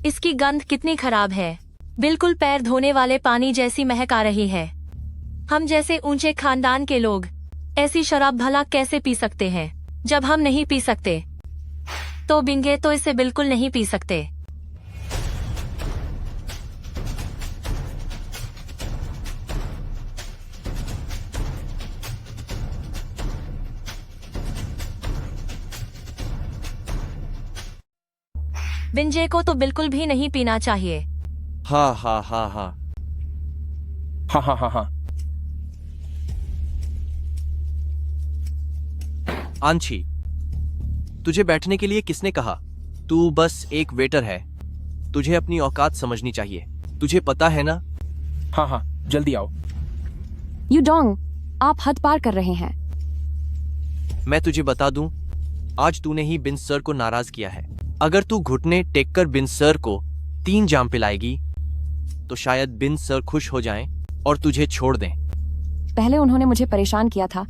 इसकी गंध कितनी खराब है। बिल्कुल पैर धोने वाले पानी जैसी महक आ रही है। हम जैसे ऊंचे खानदान के लोग ऐसी शराब भला कैसे पी सकते हैं? जब हम नहीं पी सकते तो बिंगे तो इसे बिल्कुल नहीं पी सकते। बिंजे को तो बिल्कुल भी नहीं पीना चाहिए। हाँ हाँ हाँ हाँ। हाँ हाँ हाँ हाँ। आंची, तुझे बैठने के लिए किसने कहा? तू बस एक वेटर है। तुझे अपनी औकात समझनी चाहिए। तुझे पता है ना? हाँ हाँ, जल्दी आओ। यू डोंग, आप हद पार कर रहे हैं। मैं तुझे बता दूं, आज तूने ही बिन सर को नाराज किया है। अगर तू घुटने टेक कर बिन सर को 3 जाम पिलाएगी तो शायद बिन सर खुश हो जाएं और तुझे छोड़ दें। पहले उन्होंने मुझे परेशान किया था,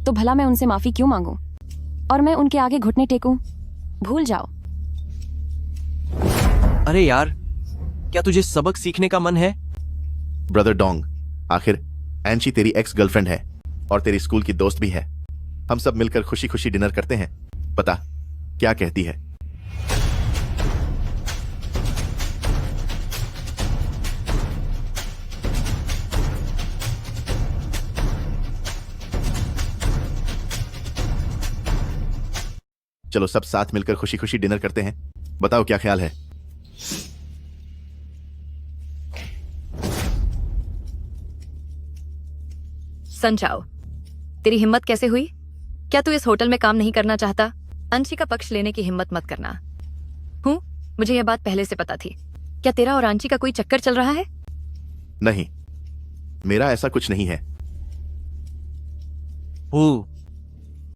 तो भला मैं उनसे माफी क्यों मांगूं? और मैं उनके आगे घुटने टेकूं? भूल जाओ। अरे यार, क्या तुझे सबक सीखने का मन है? ब्रदर डोंग, आखिर एंची तेरी एक्स गर्लफ्रेंड है और तेरी स्कूल की दोस्त भी है। हम सब मिलकर खुशी खुशी डिनर करते हैं। बता, क्या कहती है? चलो सब साथ मिलकर खुशी खुशी डिनर करते हैं। बताओ क्या ख्याल है? समझाओ, तेरी हिम्मत कैसे हुई? क्या तू इस होटल में काम नहीं करना चाहता? अंशी का पक्ष लेने की हिम्मत मत करना। हूँ, मुझे यह बात पहले से पता थी। क्या तेरा और आंची का कोई चक्कर चल रहा है? नहीं, मेरा ऐसा कुछ नहीं है।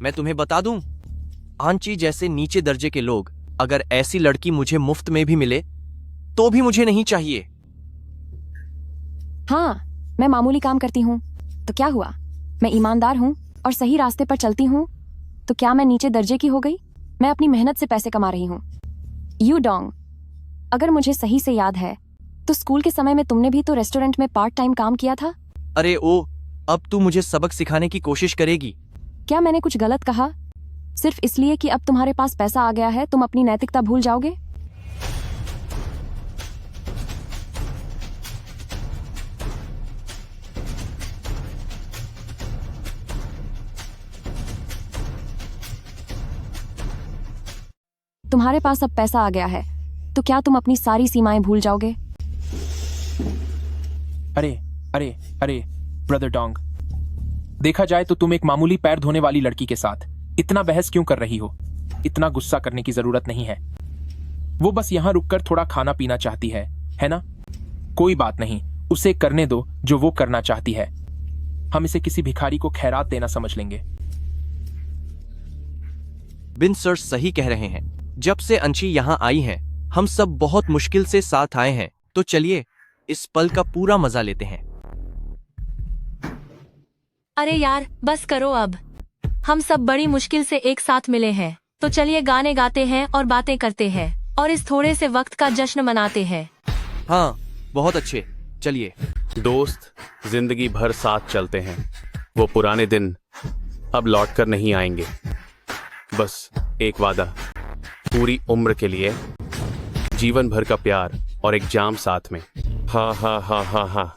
मैं तुम्हें बता दूं, आंची जैसे नीचे दर्जे के लोग, अगर ऐसी लड़की मुझे मुफ्त में भी मिले तो भी मुझे नहीं चाहिए। हाँ, मैं मामूली काम करती हूँ, तो क्या हुआ? मैं ईमानदार हूँ और सही रास्ते पर चलती हूँ, तो क्या मैं नीचे दर्जे की हो गई? मैं अपनी मेहनत से पैसे कमा रही हूँ। यू डोंग, अगर मुझे सही से याद है तो स्कूल के समय में तुमने भी तो रेस्टोरेंट में पार्ट टाइम काम किया था। अरे ओ, अब तू मुझे सबक सिखाने की कोशिश करेगी? क्या मैंने कुछ गलत कहा? सिर्फ इसलिए कि अब तुम्हारे पास पैसा आ गया है तुम अपनी नैतिकता भूल जाओगे? तुम्हारे पास अब पैसा आ गया है, तो क्या तुम अपनी सारी सीमाएं भूल जाओगे? अरे अरे अरे ब्रदर डोंग, देखा जाए तो तुम एक मामूली पैर धोने वाली लड़की के साथ इतना बहस क्यों कर रही हो? इतना गुस्सा करने की जरूरत नहीं है। वो बस यहां रुककर थोड़ा खाना पीना चाहती है ना? कोई बात नहीं, उसे करने दो जो वो करना चाहती है। हम इसे किसी भिखारी को खैरात देना समझ लेंगे। बिन सर सही कह रहे हैं। जब से अंशी यहाँ आई है, हम सब बहुत मुश्किल से साथ आए हैं। तो चलिए इस पल का पूरा मजा लेते हैं। अरे यार बस करो अब। हम सब बड़ी मुश्किल से एक साथ मिले हैं, तो चलिए गाने गाते हैं और बातें करते हैं और इस थोड़े से वक्त का जश्न मनाते हैं। हाँ, बहुत अच्छे। चलिए। दोस्त जिंदगी भर साथ चलते हैं, वो पुराने दिन अब लौट कर नहीं आएंगे। बस एक वादा, पूरी उम्र के लिए, जीवन भर का प्यार और एक जाम साथ में। हा हा हा हा हा।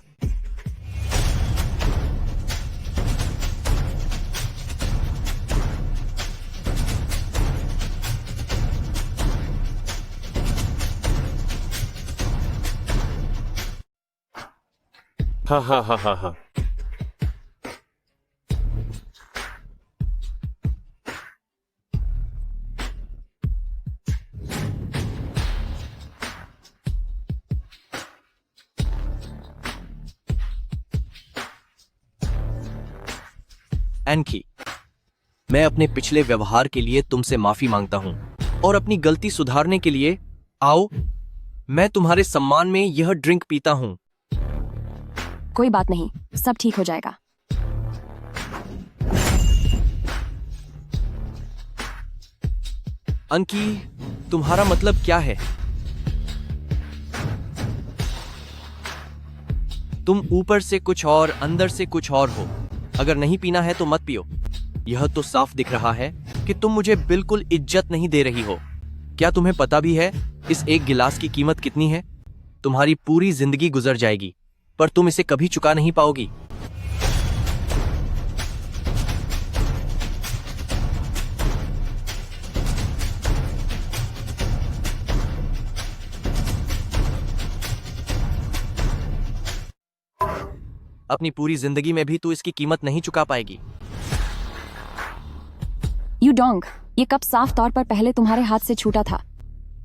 हा हा हा हा हा। एनकी, मैं अपने पिछले व्यवहार के लिए तुमसे माफी मांगता हूँ और अपनी गलती सुधारने के लिए आओ मैं तुम्हारे सम्मान में यह ड्रिंक पीता हूँ। कोई बात नहीं, सब ठीक हो जाएगा। अंकी, तुम्हारा मतलब क्या है? तुम ऊपर से कुछ और अंदर से कुछ और हो। अगर नहीं पीना है तो मत पियो। यह तो साफ दिख रहा है कि तुम मुझे बिल्कुल इज्जत नहीं दे रही हो। क्या तुम्हें पता भी है इस एक गिलास की कीमत कितनी है? तुम्हारी पूरी जिंदगी गुजर जाएगी पर तुम इसे कभी चुका नहीं पाओगी। अपनी पूरी जिंदगी में भी तू इसकी कीमत नहीं चुका पाएगी। यू डोंग, ये कप साफ तौर पर पहले तुम्हारे हाथ से छूटा था।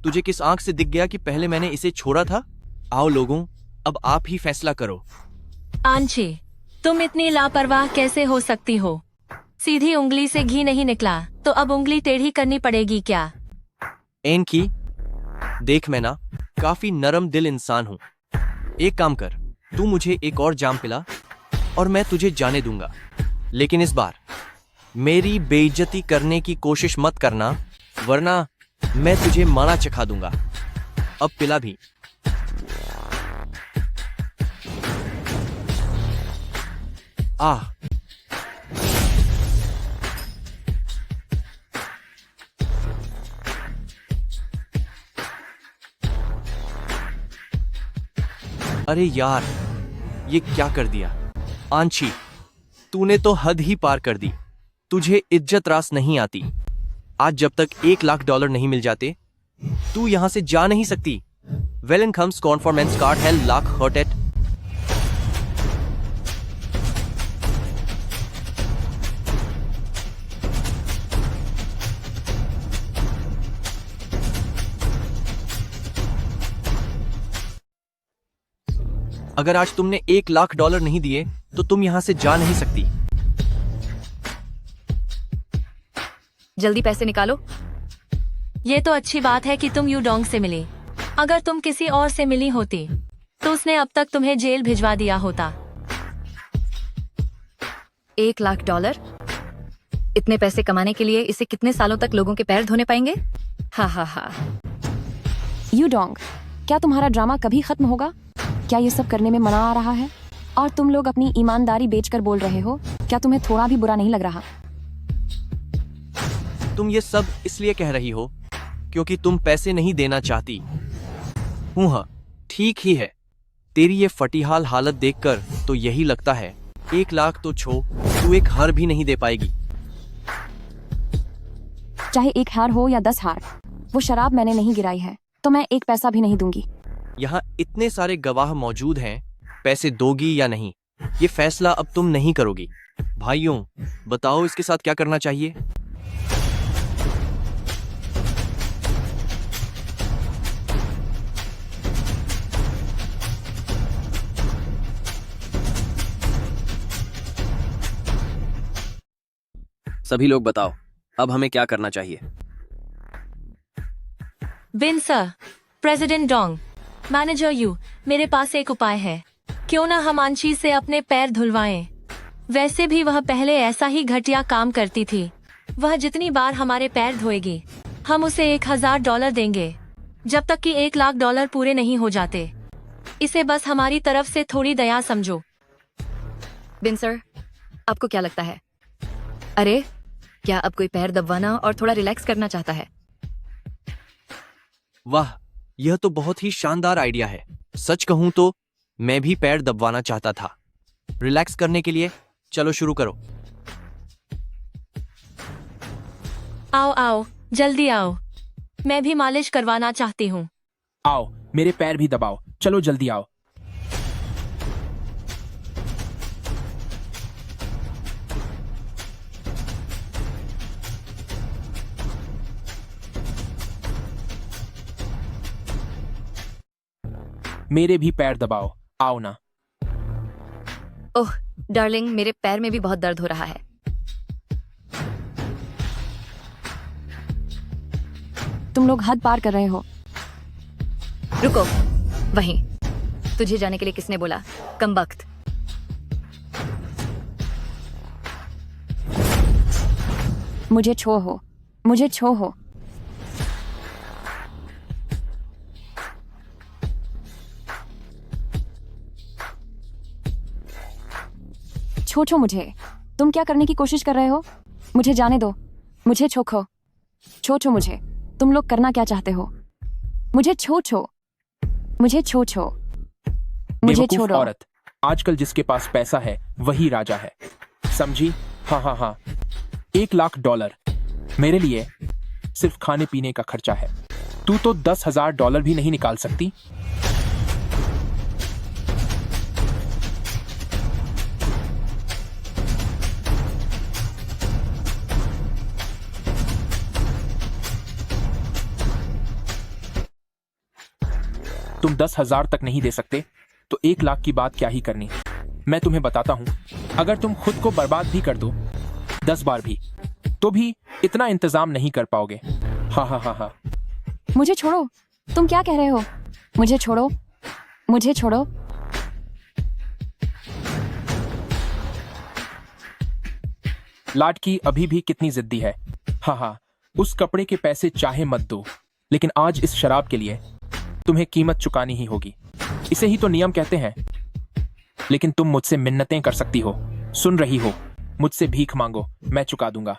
तुझे किस आंख से दिख गया कि पहले मैंने इसे छोड़ा था? आओ लोगों, अब आप ही फैसला करो। आंची, तुम इतनी लापरवाह कैसे हो सकती हो? सीधी उंगली से घी नहीं निकला तो अब उंगली टेढ़ी करनी पड़ेगी क्या? एनकी, देख मैं ना काफी नरम दिल इंसान हूँ। एक काम कर, तू मुझे एक और जाम पिला और मैं तुझे जाने दूंगा। लेकिन इस बार मेरी बेइज्जती करने की कोशिश मत करना, वरना मैं तुझे माना चखा दूंगा। अब पिला भी। आह, अरे यार, ये क्या कर दिया? आंशी, तूने तो हद ही पार कर दी। तुझे इज्जत रास नहीं आती। आज जब तक $1,00,000 नहीं मिल जाते, तू यहां से जा नहीं सकती। वेलन कम्स कॉन्फॉर्मेंस कार्ड है लाख हर्टेट। अगर आज तुमने $1,00,000 नहीं दिए तो तुम यहां से जा नहीं सकती। जल्दी पैसे निकालो। ये तो अच्छी बात है कि तुम यूडोंग से मिली। अगर तुम किसी और से मिली होती तो उसने अब तक तुम्हें जेल भिजवा दिया होता। $1,00,000? इतने पैसे कमाने के लिए इसे कितने सालों तक लोगों के पैर धोने पाएंगे? हा हा हा। यू डोंग, क्या तुम्हारा ड्रामा कभी खत्म होगा? क्या ये सब करने में मना आ रहा है? और तुम लोग अपनी ईमानदारी बेचकर बोल रहे हो। क्या तुम्हें थोड़ा भी बुरा नहीं लग रहा? तुम ये सब इसलिए कह रही हो क्योंकि तुम पैसे नहीं देना चाहती। हूँ हाँ, ठीक ही है। तेरी ये फटीहाल हालत देखकर तो यही लगता है 1,00,000 तो छो, तू एक हार भी नहीं दे पाएगी। चाहे 1 हार हो या 10 हार, वो शराब मैंने नहीं गिराई है तो मैं 1 पैसा भी नहीं दूंगी। यहाँ इतने सारे गवाह मौजूद हैं, पैसे दोगी या नहीं? ये फैसला अब तुम नहीं करोगी। भाइयों, बताओ इसके साथ क्या करना चाहिए? सभी लोग बताओ, अब हमें क्या करना चाहिए? Bin sir, president Dong, manager Yu, मेरे पास एक उपाय है। क्यों ना हम आंशी से अपने पैर धुलवाएं? वैसे भी वह पहले ऐसा ही घटिया काम करती थी। वह जितनी बार हमारे पैर धोएगी, हम उसे $1000 देंगे, जब तक कि $1,00,000 पूरे नहीं हो जाते। इसे बस हमारी तरफ से थोड़ी दया समझो। बिन सर, आपको क्या लगता है? अरे, क्या अब कोई पैर दबवाना और थोड़ा रिलैक्स करना चाहता है? वाह, यह तो बहुत ही शानदार आइडिया है। सच कहूं तो मैं भी पैर दबवाना चाहता था। रिलैक्स करने के लिए चलो शुरू करो। आओ आओ, जल्दी आओ। मैं भी मालिश करवाना चाहती हूँ। आओ, मेरे पैर भी दबाओ। चलो जल्दी आओ। मेरे भी पैर दबाओ। आओ ना। ओह डार्लिंग, मेरे पैर में भी बहुत दर्द हो रहा है। तुम लोग हद पार कर रहे हो। रुको, वहीं। तुझे जाने के लिए किसने बोला? कमबख्त। मुझे छो हो, मुझे छो हो। छो छो मुझे। तुम क्या करने की कोशिश कर रहे हो? मुझे जाने दो। मुझे छोखो। छो छो मुझे। तुम लोग करना क्या चाहते हो? मुझे छो छो। मुझे छो छो। मुझे बेवकूफ छोड़ो। औरत, आजकल जिसके पास पैसा है वही राजा है, समझी? हाँ हाँ हाँ, $1,00,000 मेरे लिए सिर्फ खाने पीने का खर्चा है। तू तो $10,000 भी नहीं निकाल सकती। तुम 10,000 तक नहीं दे सकते तो 1,00,000 की बात क्या ही करनी। मैं तुम्हें बताता हूं, अगर तुम खुद को बर्बाद भी कर दो 10 बार भी, तो भी इतना इंतजाम नहीं कर पाओगे। हाँ हाँ हाँ हाँ। मुझे छोड़ो। तुम क्या कह रहे हो? मुझे छोड़ो। मुझे छोड़ो। लाडकी अभी भी कितनी जिद्दी है। हाँ हाँ, उस कपड़े के पैसे चाहे मत दो, लेकिन आज इस शराब के लिए तुम्हें कीमत चुकानी ही होगी। इसे ही तो नियम कहते हैं। लेकिन तुम मुझसे मिन्नतें कर सकती हो, सुन रही हो? मुझसे भीख मांगो, मैं चुका दूंगा।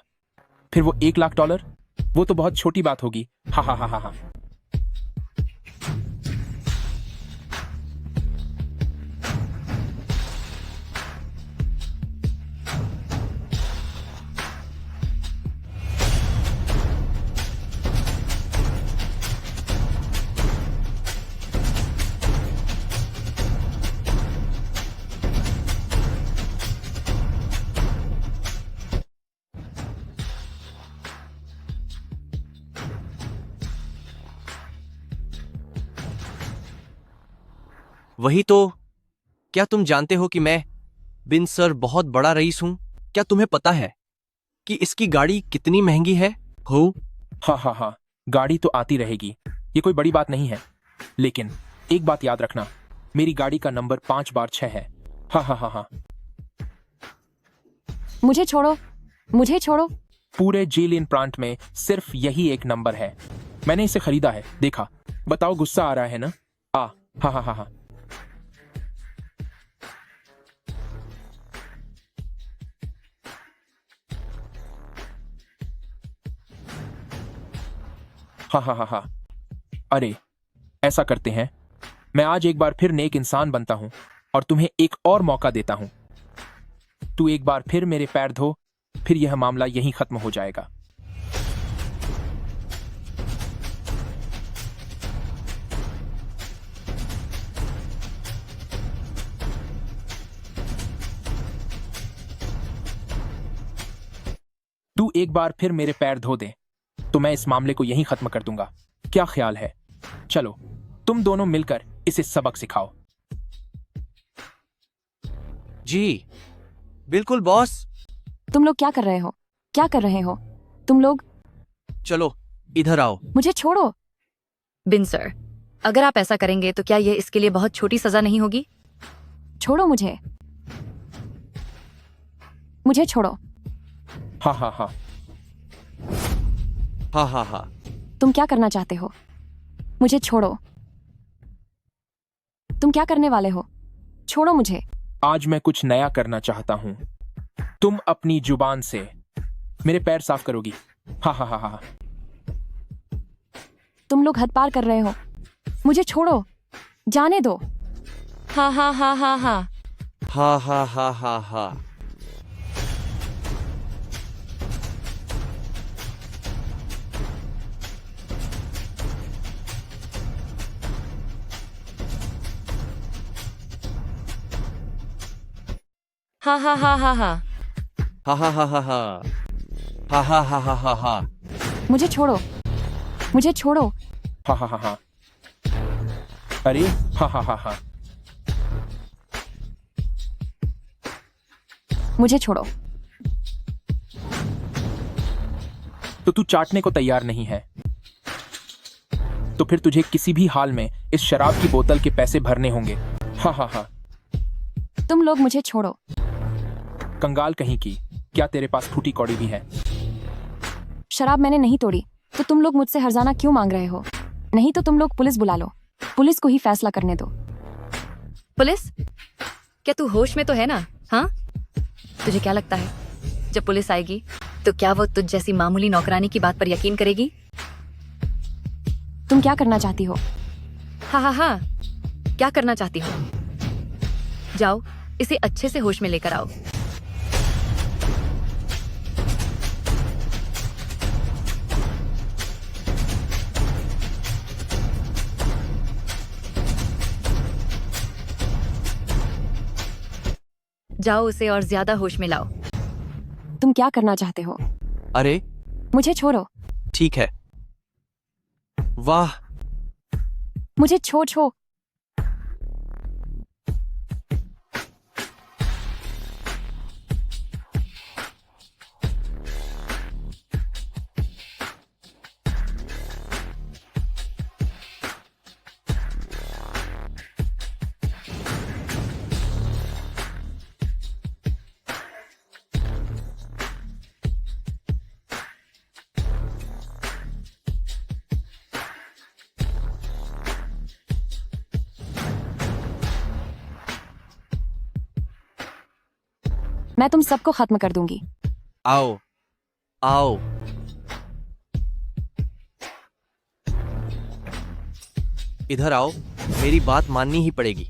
फिर वो $1,00,000, वो तो बहुत छोटी बात होगी। हा हा हा हा हा। वही तो। क्या तुम जानते हो कि मैं बिन सर बहुत बड़ा रईस हूं? क्या तुम्हें पता है कि इसकी गाड़ी कितनी महंगी है? हो हाँ हाँ हाँ, गाड़ी तो आती रहेगी, ये कोई बड़ी बात नहीं है। लेकिन एक बात याद रखना, मेरी गाड़ी का नंबर 5/6 है। हाँ हाँ हाँ हाँ। मुझे छोड़ो। मुझे छोड़ो। पूरे जेलियन प्रांत में सिर्फ यही एक नंबर है। मैंने इसे खरीदा है, देखा। बताओ, गुस्सा आ रहा है ना? हाँ हाँ हाँ हाँ। हाँ हाँ हाँ हाँ। अरे, ऐसा करते हैं, मैं आज एक बार फिर नेक इंसान बनता हूं और तुम्हें एक और मौका देता हूं। तू एक बार फिर मेरे पैर धो, फिर यह मामला यहीं खत्म हो जाएगा। तू एक बार फिर मेरे पैर धो दे तो मैं इस मामले को यहीं खत्म कर दूंगा। क्या ख्याल है? चलो तुम दोनों मिलकर इसे सबक सिखाओ। जी बिल्कुल बॉस। तुम लोग क्या कर रहे हो? क्या कर रहे हो तुम लोग? चलो इधर आओ। मुझे छोड़ो। बिन सर, अगर आप ऐसा करेंगे तो क्या ये इसके लिए बहुत छोटी सजा नहीं होगी? छोड़ो मुझे। मुझे छोड़ो। हाँ हाँ हाँ। हाँ हाँ हाँ। तुम क्या करना चाहते हो? मुझे छोड़ो। तुम क्या करने वाले हो? छोड़ो मुझे। आज मैं कुछ नया करना चाहता हूँ। तुम अपनी जुबान से मेरे पैर साफ करोगी। हाँ हाँ हाँ हाँ। तुम लोग हद पार कर रहे हो। मुझे छोड़ो। जाने दो। हा हा हा हा हा। हा हा हा हा हा। हा हा हा हा हा। हा हा हा हा हा। हा हा हा हा हा हा। मुझे छोड़ो। मुझे छोड़ो। हाँ हाँ हाँ हाँ। अरे हाँ हाँ हाँ हाँ। मुझे छोड़ो। तो तू चाटने को तैयार नहीं है तो फिर तुझे किसी भी हाल में इस शराब की बोतल के पैसे भरने होंगे। हाँ हाँ हाँ। तुम लोग मुझे छोड़ो। कंगाल कहीं की, क्या तेरे पास फूटी कौड़ी भी है? शराब मैंने नहीं तोड़ी तो तुम लोग मुझसे हर्जाना क्यों मांग रहे हो? नहीं तो तुम लोग पुलिस बुला लो। पुलिस को ही फैसला करने दो। पुलिस? क्या तू होश में तो है ना? हाँ, तुझे क्या लगता है जब पुलिस आएगी तो क्या वो तुझ जैसी मामूली नौकरानी की बात पर यकीन करेगी? तुम क्या करना चाहती हो? हाँ हाँ हाँ, क्या करना चाहती हो? जाओ इसे अच्छे से होश में लेकर आओ। जाओ उसे और ज्यादा होश में लाओ। तुम क्या करना चाहते हो? अरे मुझे छोड़ो। ठीक है। वाह। मुझे छो। मैं तुम सबको खत्म कर दूंगी। आओ आओ। इधर आओ, मेरी बात माननी ही पड़ेगी।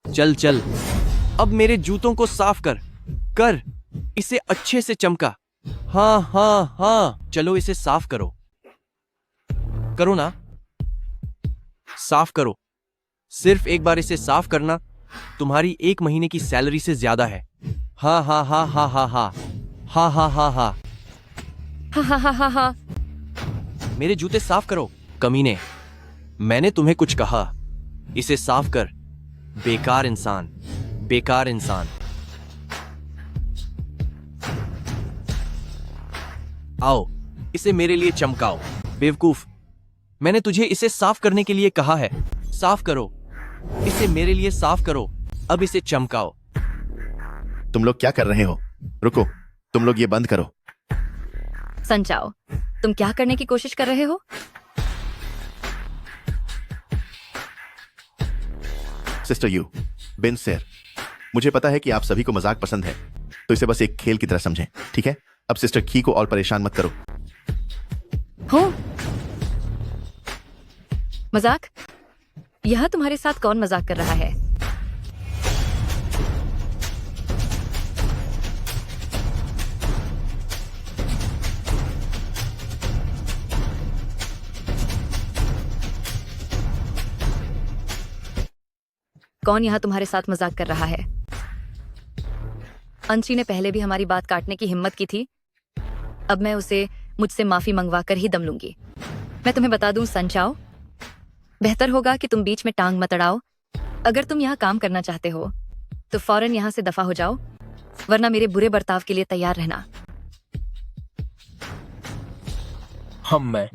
चल चल, अब मेरे जूतों को साफ कर इसे अच्छे से चमका। हाँ हाँ हाँ, चलो इसे साफ करो। करो ना, साफ करो। सिर्फ एक बार इसे साफ करना तुम्हारी 1 महीने की सैलरी से ज्यादा है। हाँ हाँ हाँ हाँ हाँ हाँ हाँ हाँ हाँ हाँ हा हा हा हा हा। मेरे जूते साफ करो। कमीने, मैंने तुम्हें कुछ कहा। इसे साफ कर। बेकार इंसान, बेकार इंसान। आओ, इसे मेरे लिए चमकाओ। बेवकूफ, मैंने तुझे इसे साफ करने के लिए कहा है। साफ करो, इसे मेरे लिए साफ करो। अब इसे चमकाओ। तुम लोग क्या कर रहे हो? रुको, तुम लोग ये बंद करो। संचाओ, तुम क्या करने की कोशिश कर रहे हो? सिस्टर यू, बिन सर, मुझे पता है कि आप सभी को मजाक पसंद है, तो इसे बस एक खेल की तरह समझें, ठीक है? अब सिस्टर खी को और परेशान मत करो। हो मजाक? यह तुम्हारे साथ कौन मजाक कर रहा है? कौन यहाँ तुम्हारे साथ मजाक कर रहा है? अंशी ने पहले भी हमारी बात काटने की हिम्मत की थी। अब मैं उसे मुझसे माफी मंगवा कर ही दम लूंगी। मैं तुम्हें बता दूं संचाओ, बेहतर होगा कि तुम बीच में टांग मत अड़ाओ। अगर तुम यहाँ काम करना चाहते हो तो फौरन यहाँ से दफा हो जाओ, वरना मेरे बुरे बर्ताव के लिए तैयार रहना। मैं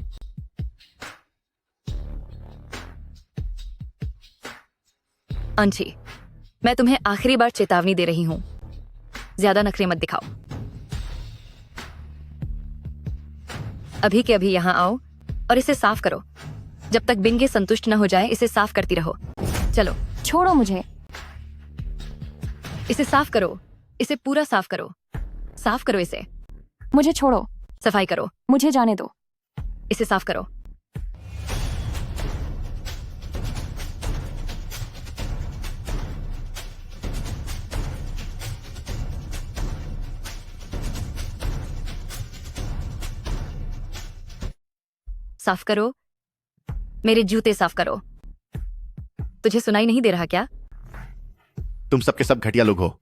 अंशी, मैं तुम्हें आखिरी बार चेतावनी दे रही हूं, ज्यादा नखरे मत दिखाओ। अभी के अभी यहाँ आओ और इसे साफ करो। जब तक बिंगे संतुष्ट न हो जाए इसे साफ करती रहो। चलो, छोड़ो मुझे। इसे साफ करो, इसे पूरा साफ करो। साफ करो इसे। मुझे छोड़ो। सफाई करो। मुझे जाने दो। इसे साफ करो। साफ करो। मेरे जूते साफ करो। तुझे सुनाई नहीं दे रहा क्या? तुम सबके सब घटिया लोग हो।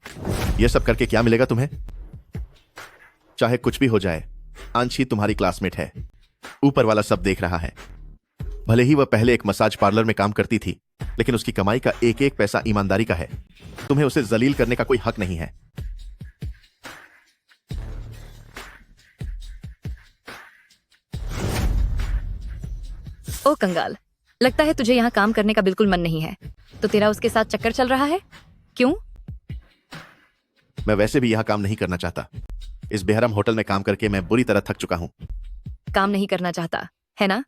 ये सब करके क्या मिलेगा तुम्हें? चाहे कुछ भी हो जाए, अंशी तुम्हारी क्लासमेट है। ऊपर वाला सब देख रहा है। भले ही वह पहले एक मसाज पार्लर में काम करती थी, लेकिन उसकी कमाई का एक एक पैसा ईमानदारी का है। तुम्हें उसे जलील करने का कोई हक नहीं है। ओ कंगाल, लगता है तुझे यहाँ काम करने का बिल्कुल मन नहीं है। तो तेरा उसके साथ चक्कर चल रहा है? क्यों? मैं वैसे भी यहाँ काम नहीं करना चाहता। इस बेहरम होटल में काम करके मैं बुरी तरह थक चुका हूँ। काम नहीं करना चाहता है ना?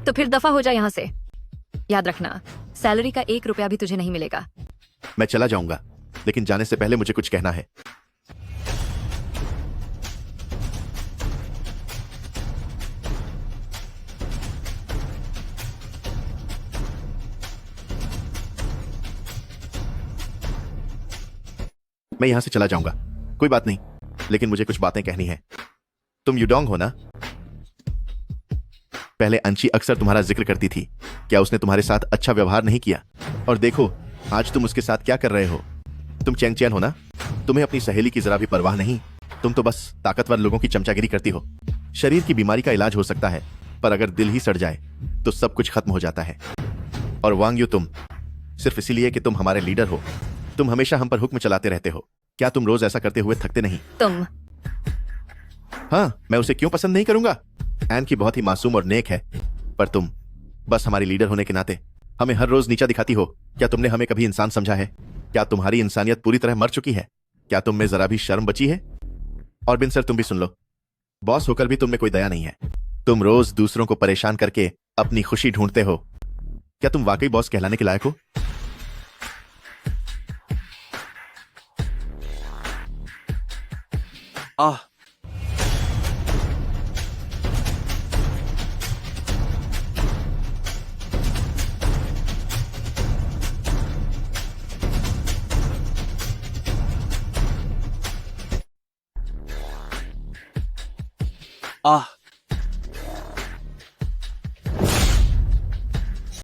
तो फिर दफा हो जा यहाँ से। याद रखना, सैलरी का 1 रुपया भी तुझे नहीं मिलेगा। मैं चला जाऊंगा, लेकिन जाने से पहले मुझे कुछ कहना है। मैं यहां से चला जाऊंगा, कोई बात नहीं, लेकिन मुझे कुछ बातें कहनी है। तुम युडोंग हो ना? पहले अंशी अक्सर तुम्हारा जिक्र करती थी। क्या उसने तुम्हारे साथ अच्छा व्यवहार नहीं किया? और देखो आज तुम उसके साथ क्या कर रहे हो। तुम चैंगचैन हो ना? तुम्हें अपनी सहेली की जरा भी परवाह नहीं। तुम तो बस ताकतवर लोगों की चमचागिरी करती हो। शरीर की बीमारी का इलाज हो सकता है, पर अगर दिल ही सड़ जाए तो सब कुछ खत्म हो जाता है। और वांग यू, तुम सिर्फ इसीलिए कि तुम हमारे लीडर हो, तुम हमेशा हम पर हुक्म चलाते रहते हो। क्या तुम रोज ऐसा करते हुए थकते नहीं? तुम हाँ, मैं उसे क्यों पसंद नहीं करूंगा? एन की बहुत ही मासूम और नेक है, पर तुम बस हमारी लीडर होने के नाते हमें हर रोज नीचा दिखाती हो। क्या तुमने हमें कभी इंसान समझा है? क्या तुम्हारी इंसानियत पूरी तरह मर चुकी है? क्या तुम में जरा भी शर्म बची है? और बिन सर, तुम भी सुन लो, बॉस होकर भी तुम में कोई दया नहीं है। तुम रोज दूसरों को परेशान करके अपनी खुशी ढूंढते हो। क्या तुम वाकई बॉस कहलाने के लायक हो? आह, आह,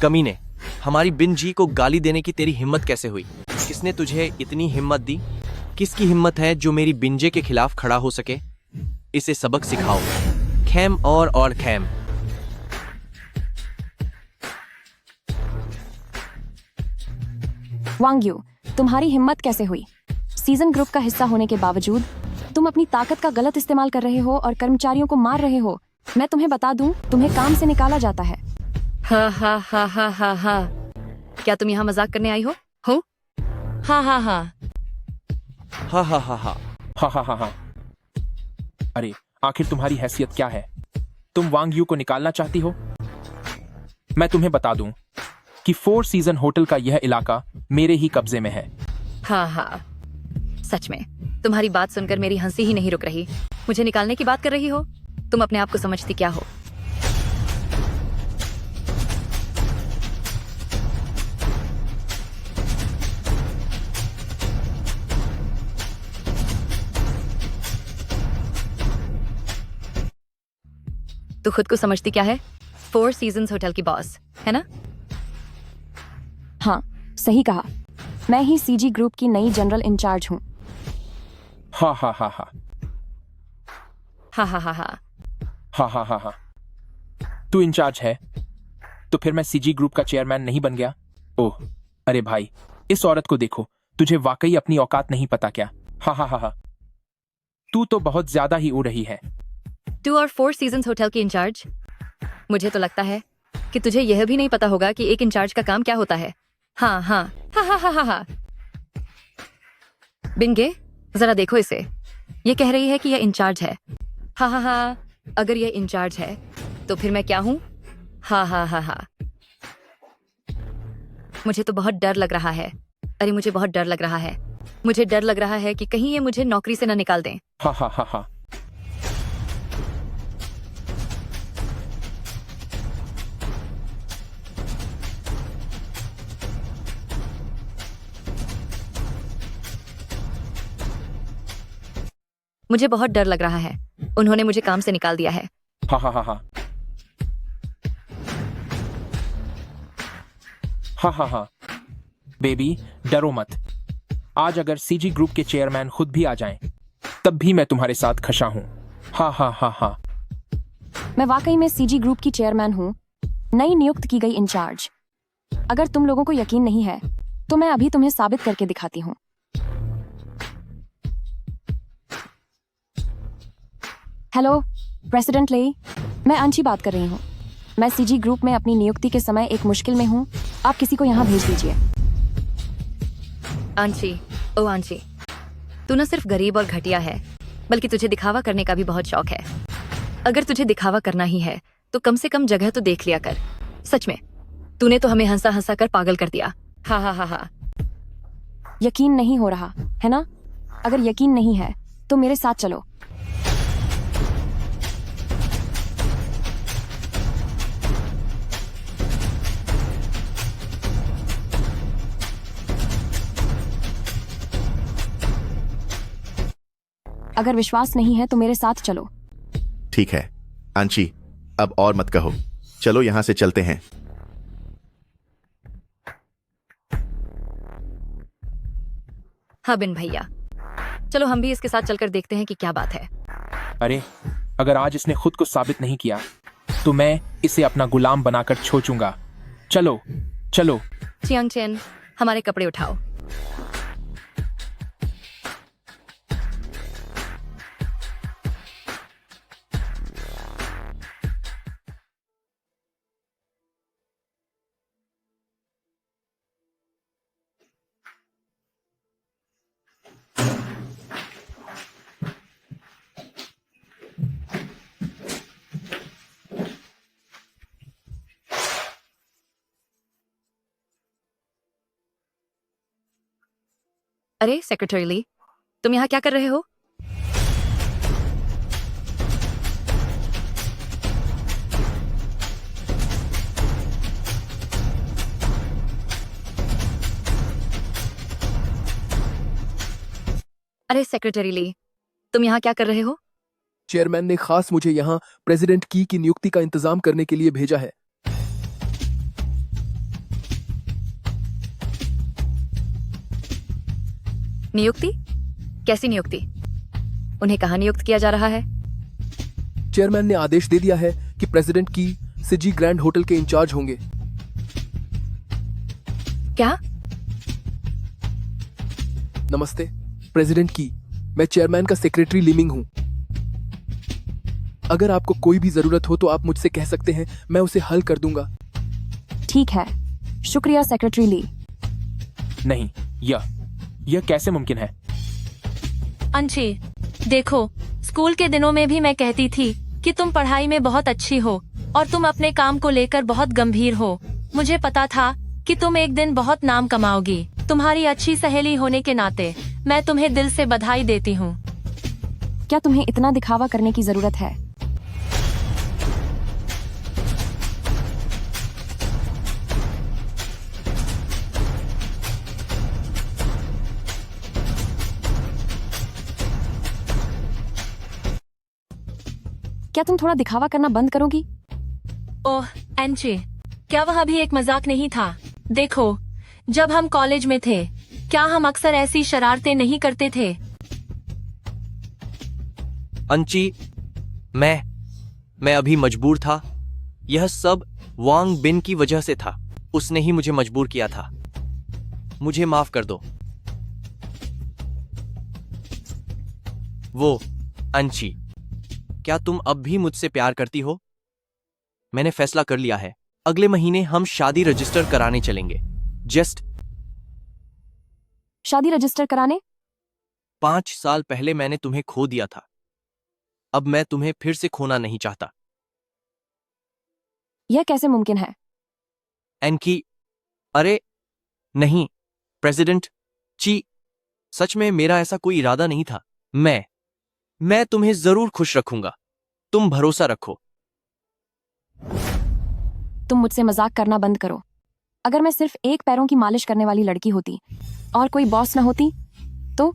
कमीने, हमारी बिन जी को गाली देने की तेरी हिम्मत कैसे हुई? किसने तुझे इतनी हिम्मत दी? किसकी हिम्मत है जो मेरी बिंजे के खिलाफ खड़ा हो सके? इसे सबक सिखाओ। खैम और खैम। वांग यू, तुम्हारी हिम्मत कैसे हुई? सीजन ग्रुप का हिस्सा होने के बावजूद तुम अपनी ताकत का गलत इस्तेमाल कर रहे हो और कर्मचारियों को मार रहे हो। मैं तुम्हें बता दूं, तुम्हें काम से निकाला जाता है। हा हा हा हा हा हा। क्या तुम यहाँ मजाक करने आई हो? हाँ हाँ हाँ। हा हा हा हा। हाँ हाँ हाँ हाँ। अरे आखिर तुम्हारी हैसियत क्या है? तुम वांग यू को निकालना चाहती हो? मैं तुम्हें बता दूं कि 4 सीजन होटल का यह इलाका मेरे ही कब्जे में है। हाँ हाँ, सच में तुम्हारी बात सुनकर मेरी हंसी ही नहीं रुक रही। मुझे निकालने की बात कर रही हो? तुम अपने आप को समझती क्या हो? तू खुद को समझती क्या है? 4 सीजन्स होटल की बॉस है ना? हाँ, सही कहा। मैं ही सीजी ग्रुप की नई जनरल इंचार्ज हूँ। हा हा हा हा हा हा हा हा। हा हा हा हा। तू इंचार्ज है तो फिर मैं सीजी ग्रुप का चेयरमैन नहीं बन गया? ओह अरे भाई, इस औरत को देखो, तुझे वाकई अपनी औकात नहीं पता क्या? हा हा हा हा। तू तो बहुत ज्यादा ही उड़ रही है। 2 और 4 सीजन्स होटल की इंचार्ज। मुझे तो लगता है कि तुझे यह भी नहीं पता होगा कि एक इंचार्ज का काम क्या होता है। हाँ हाँ हा हा हा हा हा। बिंगे, जरा देखो इसे। ये कह रही है कि यह इंचार्ज है। हा हा हा। अगर यह इंचार्ज है तो फिर मैं क्या हूँ? हा हा हा हा। मुझे तो बहुत डर लग रहा है। अरे मुझे बहुत डर लग रहा है। मुझे डर लग रहा है कि कहीं ये मुझे नौकरी से न निकाल दें। हा हा हा हा। मुझे बहुत डर लग रहा है। उन्होंने मुझे काम से निकाल दिया है। हा हा हा हा। हा हा हा। बेबी, डरो मत। आज अगर सीजी ग्रुप के चेयरमैन खुद भी आ जाएं, तब भी मैं तुम्हारे साथ खशा हूं। हा हा हा हा। मैं वाकई में सीजी ग्रुप की चेयरमैन हूँ, नई नियुक्त की गई इंचार्ज। अगर तुम लोगों को यकीन नहीं है तो मैं अभी तुम्हें साबित करके दिखाती हूँ। हेलो प्रेसिडेंट ले, मैं अंशी बात कर रही हूँ। मैं सीजी ग्रुप में अपनी नियुक्ति के समय एक मुश्किल में हूँ। आप किसी को यहाँ भेज दीजिए। आंशी, ओ आंशी, तू न सिर्फ गरीब और घटिया है, बल्कि तुझे दिखावा करने का भी बहुत शौक है। अगर तुझे दिखावा करना ही है तो कम से कम जगह तो देख लिया कर। सच में, तूने तो हमें हंसा हंसा कर पागल कर दिया। हा हा हा हा। यकीन नहीं हो रहा है ना? अगर यकीन नहीं है तो मेरे साथ चलो। अगर विश्वास नहीं है तो मेरे साथ चलो। ठीक है अंशी, अब और मत कहो। चलो यहां से चलते हैं। हाँ बिन भैया, चलो हम भी इसके साथ चलकर देखते हैं कि क्या बात है। अरे, अगर आज इसने खुद को साबित नहीं किया तो मैं इसे अपना गुलाम बनाकर छोचूंगा। चलो चलो। चियांग चेन, हमारे कपड़े उठाओ। अरे सेक्रेटरी ली, तुम यहाँ क्या कर रहे हो? अरे सेक्रेटरी ली, तुम यहाँ क्या कर रहे हो? चेयरमैन ने खास मुझे यहाँ प्रेसिडेंट की नियुक्ति का इंतजाम करने के लिए भेजा है। नियुक्ति? कैसी नियुक्ति? उन्हें कहाँ नियुक्त किया जा रहा है? चेयरमैन ने आदेश दे दिया है कि प्रेसिडेंट की सिजी ग्रैंड होटल के इंचार्ज होंगे। क्या? नमस्ते प्रेसिडेंट की, मैं चेयरमैन का सेक्रेटरी लिमिंग हूँ। अगर आपको कोई भी जरूरत हो तो आप मुझसे कह सकते हैं, मैं उसे हल कर दूंगा। ठीक है, शुक्रिया सेक्रेटरी ली। नहीं, यह कैसे मुमकिन है? अंशी, देखो, स्कूल के दिनों में भी मैं कहती थी कि तुम पढ़ाई में बहुत अच्छी हो और तुम अपने काम को लेकर बहुत गंभीर हो। मुझे पता था कि तुम एक दिन बहुत नाम कमाओगी। तुम्हारी अच्छी सहेली होने के नाते मैं तुम्हें दिल से बधाई देती हूँ। क्या तुम्हें इतना दिखावा करने की जरूरत है? क्या तुम थोड़ा दिखावा करना बंद करोगी? ओह एंची, क्या वह भी एक मजाक नहीं था? देखो, जब हम कॉलेज में थे क्या हम अक्सर ऐसी शरारतें नहीं करते थे? अंची, मैं अभी मजबूर था। यह सब वांग बिन की वजह से था। उसने ही मुझे मजबूर किया था। मुझे माफ कर दो। वो अंची, क्या तुम अब भी मुझसे प्यार करती हो? मैंने फैसला कर लिया है। अगले महीने हम शादी रजिस्टर कराने चलेंगे। जस्ट शादी रजिस्टर कराने? 5 साल पहले मैंने तुम्हें खो दिया था। अब मैं तुम्हें फिर से खोना नहीं चाहता। यह कैसे मुमकिन है? एनकी, अरे नहीं प्रेसिडेंट ची, सच में मेरा ऐसा कोई इरादा नहीं था। मैं तुम्हें जरूर खुश रखूंगा। तुम भरोसा रखो। तुम मुझसे मजाक करना बंद करो। अगर मैं सिर्फ एक पैरों की मालिश करने वाली लड़की होती और कोई बॉस न होती तो?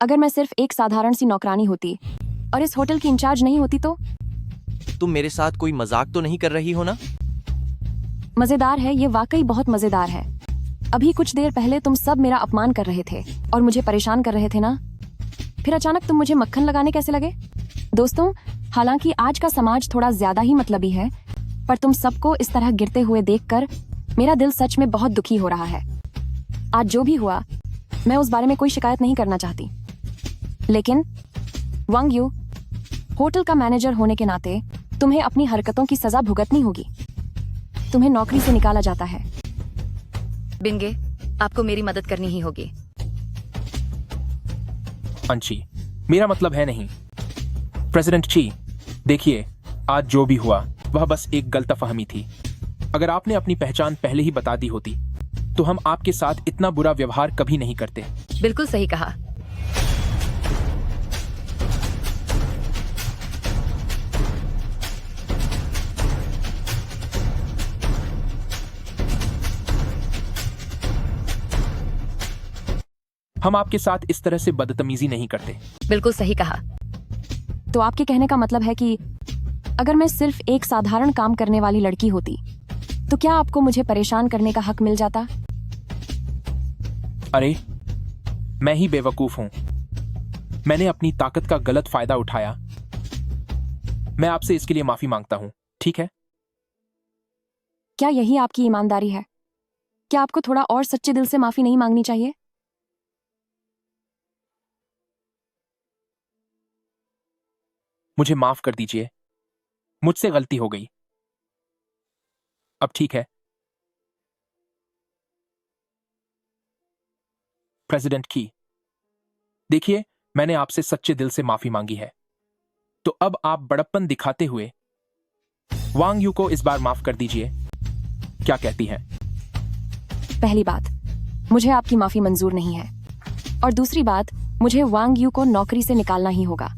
अगर मैं सिर्फ एक साधारण सी नौकरानी होती और इस होटल की इंचार्ज नहीं होती तो? तुम मेरे साथ कोई मजाक तो नहीं कर रही हो ना? मजेदार है, ये वाकई बहुत मजेदार है। अभी कुछ देर पहले तुम सब मेरा अपमान कर रहे थे और मुझे परेशान कर रहे थे ना? फिर अचानक तुम मुझे मक्खन लगाने कैसे लगे? दोस्तों, हालांकि आज का समाज थोड़ा ज्यादा ही मतलबी है, पर तुम सबको इस तरह गिरते हुए देखकर मेरा दिल सच में बहुत दुखी हो रहा है। आज जो भी हुआ, मैं उस बारे में कोई शिकायत नहीं करना चाहती, लेकिन वांग यू, होटल का मैनेजर होने के नाते तुम्हें अपनी हरकतों की सजा भुगतनी होगी। तुम्हें नौकरी से निकाला जाता है। बिंगे, आपको मेरी मदद करनी ही होगी। अंशी, मेरा मतलब है नहीं। प्रेसिडेंट ची, देखिए, आज जो भी हुआ वह बस एक गलतफहमी थी। अगर आपने अपनी पहचान पहले ही बता दी होती तो हम आपके साथ इतना बुरा व्यवहार कभी नहीं करते। बिल्कुल सही कहा। हम आपके साथ इस तरह से बदतमीजी नहीं करते। बिल्कुल सही कहा। तो आपके कहने का मतलब है कि अगर मैं सिर्फ एक साधारण काम करने वाली लड़की होती तो क्या आपको मुझे परेशान करने का हक मिल जाता? अरे, मैं ही बेवकूफ हूं। मैंने अपनी ताकत का गलत फायदा उठाया। मैं आपसे इसके लिए माफी मांगता हूं, ठीक है? क्या यही आपकी ईमानदारी है? क्या आपको थोड़ा और सच्चे दिल से माफी नहीं मांगनी चाहिए? मुझे माफ कर दीजिए, मुझसे गलती हो गई। अब ठीक है। प्रेसिडेंट की, देखिए, मैंने आपसे सच्चे दिल से माफी मांगी है, तो अब आप बड़प्पन दिखाते हुए वांग यू को इस बार माफ कर दीजिए। क्या कहती हैं? पहली बात, मुझे आपकी माफी मंजूर नहीं है, और दूसरी बात, मुझे वांग यू को नौकरी से निकालना ही होगा।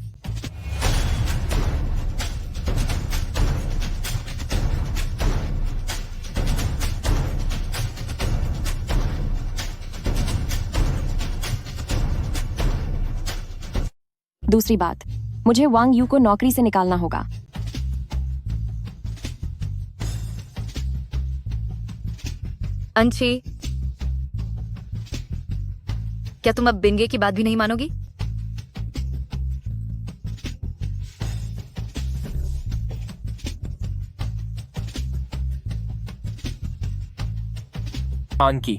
दूसरी बात, मुझे वांग यू को नौकरी से निकालना होगा। अंशी, क्या तुम अब बिंगे की बात भी नहीं मानोगी? आनकी,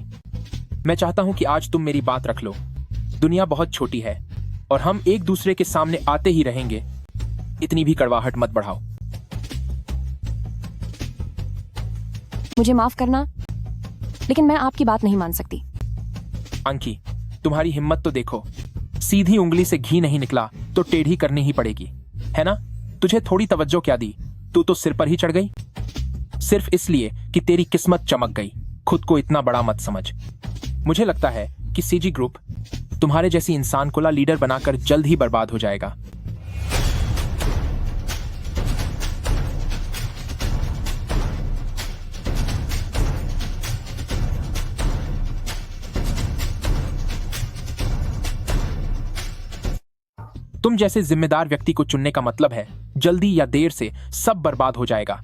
मैं चाहता हूं कि आज तुम मेरी बात रख लो। दुनिया बहुत छोटी है और हम एक दूसरे के सामने आते ही रहेंगे। इतनी भी कड़वाहट मत बढ़ाओ। मुझे माफ करना, लेकिन मैं आपकी बात नहीं मान सकती। अंकी, तुम्हारी हिम्मत तो देखो। सीधी उंगली से घी नहीं निकला तो टेढ़ी करनी ही पड़ेगी, है ना? तुझे थोड़ी तवज्जो क्या दी? तू तो सिर पर ही चढ़ गई, सिर्फ इसलिए कि तेरी किस्मत चमक गई। खुद को इतना बड़ा मत समझ। मुझे लगता है कि सीजी ग्रुप तुम्हारे जैसी इंसान को लीडर बनाकर जल्द ही बर्बाद हो जाएगा। तुम जैसे जिम्मेदार व्यक्ति को चुनने का मतलब है जल्दी या देर से सब बर्बाद हो जाएगा।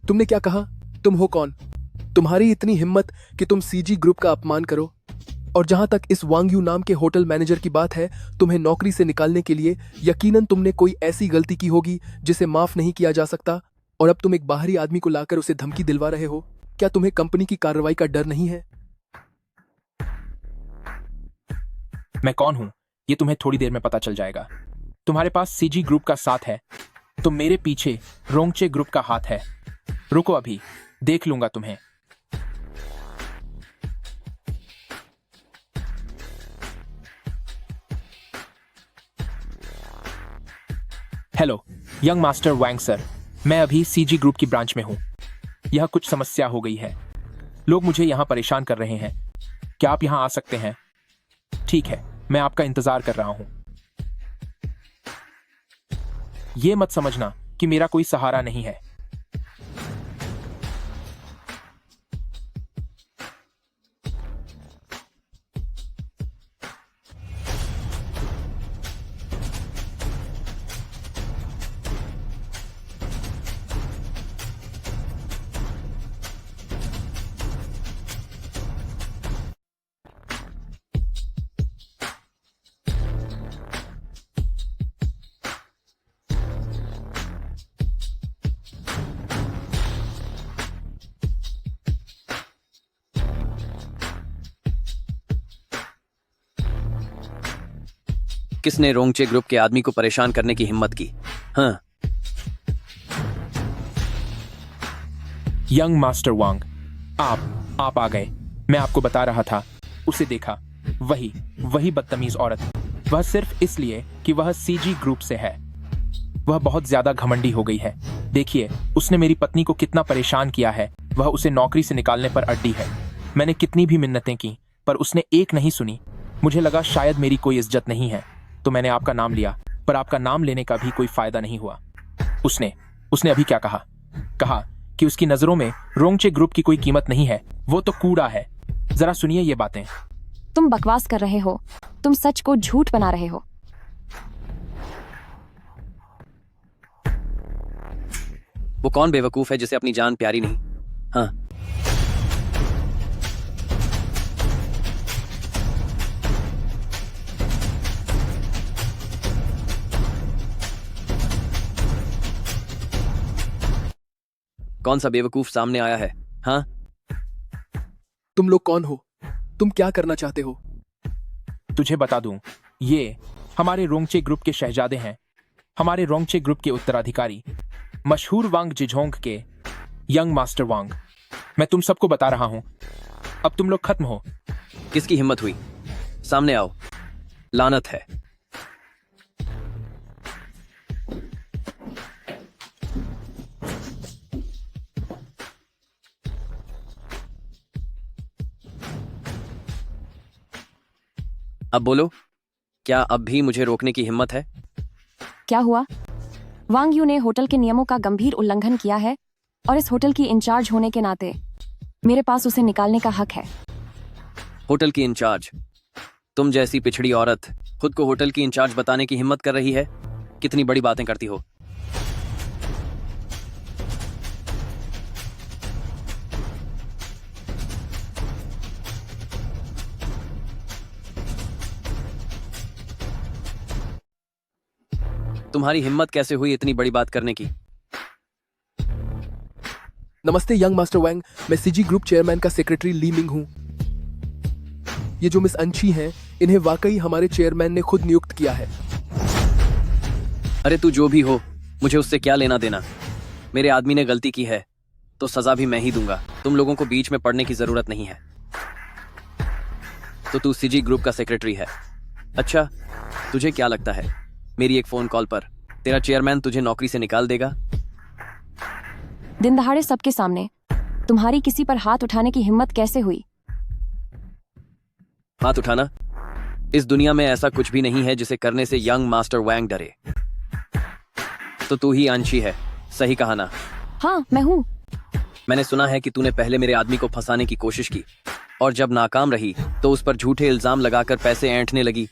तुमने क्या कहा? तुम हो कौन? तुम्हारी इतनी हिम्मत कि तुम सीजी ग्रुप का अपमान करो? और जहां तक इस वांग यू नाम के होटल मैनेजर की बात है, तुम्हें नौकरी से निकालने के लिए यकीनन तुमने कोई ऐसी गलती की होगी जिसे माफ नहीं किया जा सकता, और अब तुम एक बाहरी आदमी को लाकर उसे धमकी दिलवा रहे हो। क्या तुम्हें कंपनी की कार्रवाई का डर नहीं है? मैं कौन हूं ये तुम्हें थोड़ी देर में पता चल जाएगा। तुम्हारे पास सीजी ग्रुप का साथ है तो मेरे पीछे रोंगचे ग्रुप का हाथ है। रुको, अभी देख लूंगा तुम्हें। हेलो यंग मास्टर वैंग सर, मैं अभी सीजी ग्रुप की ब्रांच में हूं। यह कुछ समस्या हो गई है, लोग मुझे यहां परेशान कर रहे हैं। क्या आप यहां आ सकते हैं? ठीक है, मैं आपका इंतजार कर रहा हूं। यह मत समझना कि मेरा कोई सहारा नहीं है। किसने रोंगचे ग्रुप के आदमी को परेशान करने की हिम्मत की? हाँ, यंग मास्टर वांग, आप आ गए। मैं आपको बता रहा था, उसे देखा, वही बदतमीज औरत। वह सिर्फ इसलिए कि वह सीजी ग्रुप से है। वह बहुत ज्यादा घमंडी हो गई है। देखिए उसने मेरी पत्नी को कितना परेशान किया है। वह उसे नौकरी से निकालने पर अड्डी है। मैंने कितनी भी मिन्नतें की पर उसने एक नहीं सुनी। मुझे लगा शायद मेरी कोई इज्जत नहीं है, तो मैंने आपका नाम लिया, पर आपका नाम लेने का भी कोई फायदा नहीं हुआ। उसने अभी क्या कहा कि उसकी नजरों में रोंगचे ग्रुप की कोई कीमत नहीं है, वो तो कूड़ा है। जरा सुनिए ये बातें। तुम बकवास कर रहे हो, तुम सच को झूठ बना रहे हो। वो कौन बेवकूफ है जिसे अपनी जान प्यारी नहीं? हाँ, कौन सा बेवकूफ सामने आया है? हाँ, तुम लोग कौन हो? तुम क्या करना चाहते हो? तुझे बता दूं, ये हमारे रोंगचे ग्रुप के शहजादे हैं, हमारे रोंगचे ग्रुप के उत्तराधिकारी, मशहूर वांग जिझोंग के यंग मास्टर वांग। मैं तुम सबको बता रहा हूं, अब तुम लोग खत्म हो। किसकी हिम्मत हुई? सामने आओ, लानत है। अब बोलो, क्या अब भी मुझे रोकने की हिम्मत है? क्या हुआ? वांग यू ने होटल के नियमों का गंभीर उल्लंघन किया है और इस होटल की इंचार्ज होने के नाते मेरे पास उसे निकालने का हक है। होटल की इंचार्ज? तुम जैसी पिछड़ी औरत खुद को होटल की इंचार्ज बताने की हिम्मत कर रही है? कितनी बड़ी बातें करती हो। तुम्हारी हिम्मत कैसे हुई इतनी बड़ी बात करने की? नमस्ते यंग मास्टर वैंग, मैं सीजी ग्रुप चेयरमैन का सेक्रेटरी ली मिंग हूं। ये जो मिस अंशी हैं, इन्हें वाकई हमारे चेयरमैन ने खुद नियुक्त किया है। अरे तू जो भी हो, मुझे उससे क्या लेना देना। मेरे आदमी ने गलती की है तो सजा भी मैं ही दूंगा। तुम लोगों को बीच में पड़ने की जरूरत नहीं है। तो तू सीजी ग्रुप का सेक्रेटरी है? अच्छा, तुझे क्या लगता है मेरी एक फोन कॉल पर तेरा चेयरमैन तुझे नौकरी से निकाल देगा? दिन दहाड़े सबके सामने तुम्हारी किसी पर हाथ उठाने की हिम्मत कैसे हुई? हाथ उठाना? इस दुनिया में ऐसा कुछ भी नहीं है जिसे करने से यंग मास्टर वैंग डरे। तो तू ही अंशी है, सही कहा ना? हाँ, मैं हूँ। मैंने सुना है कि तूने पहले मेरे आदमी को फंसाने की कोशिश की और जब नाकाम रही तो उस पर झूठे इल्जाम लगाकर पैसे ऐंठने लगी।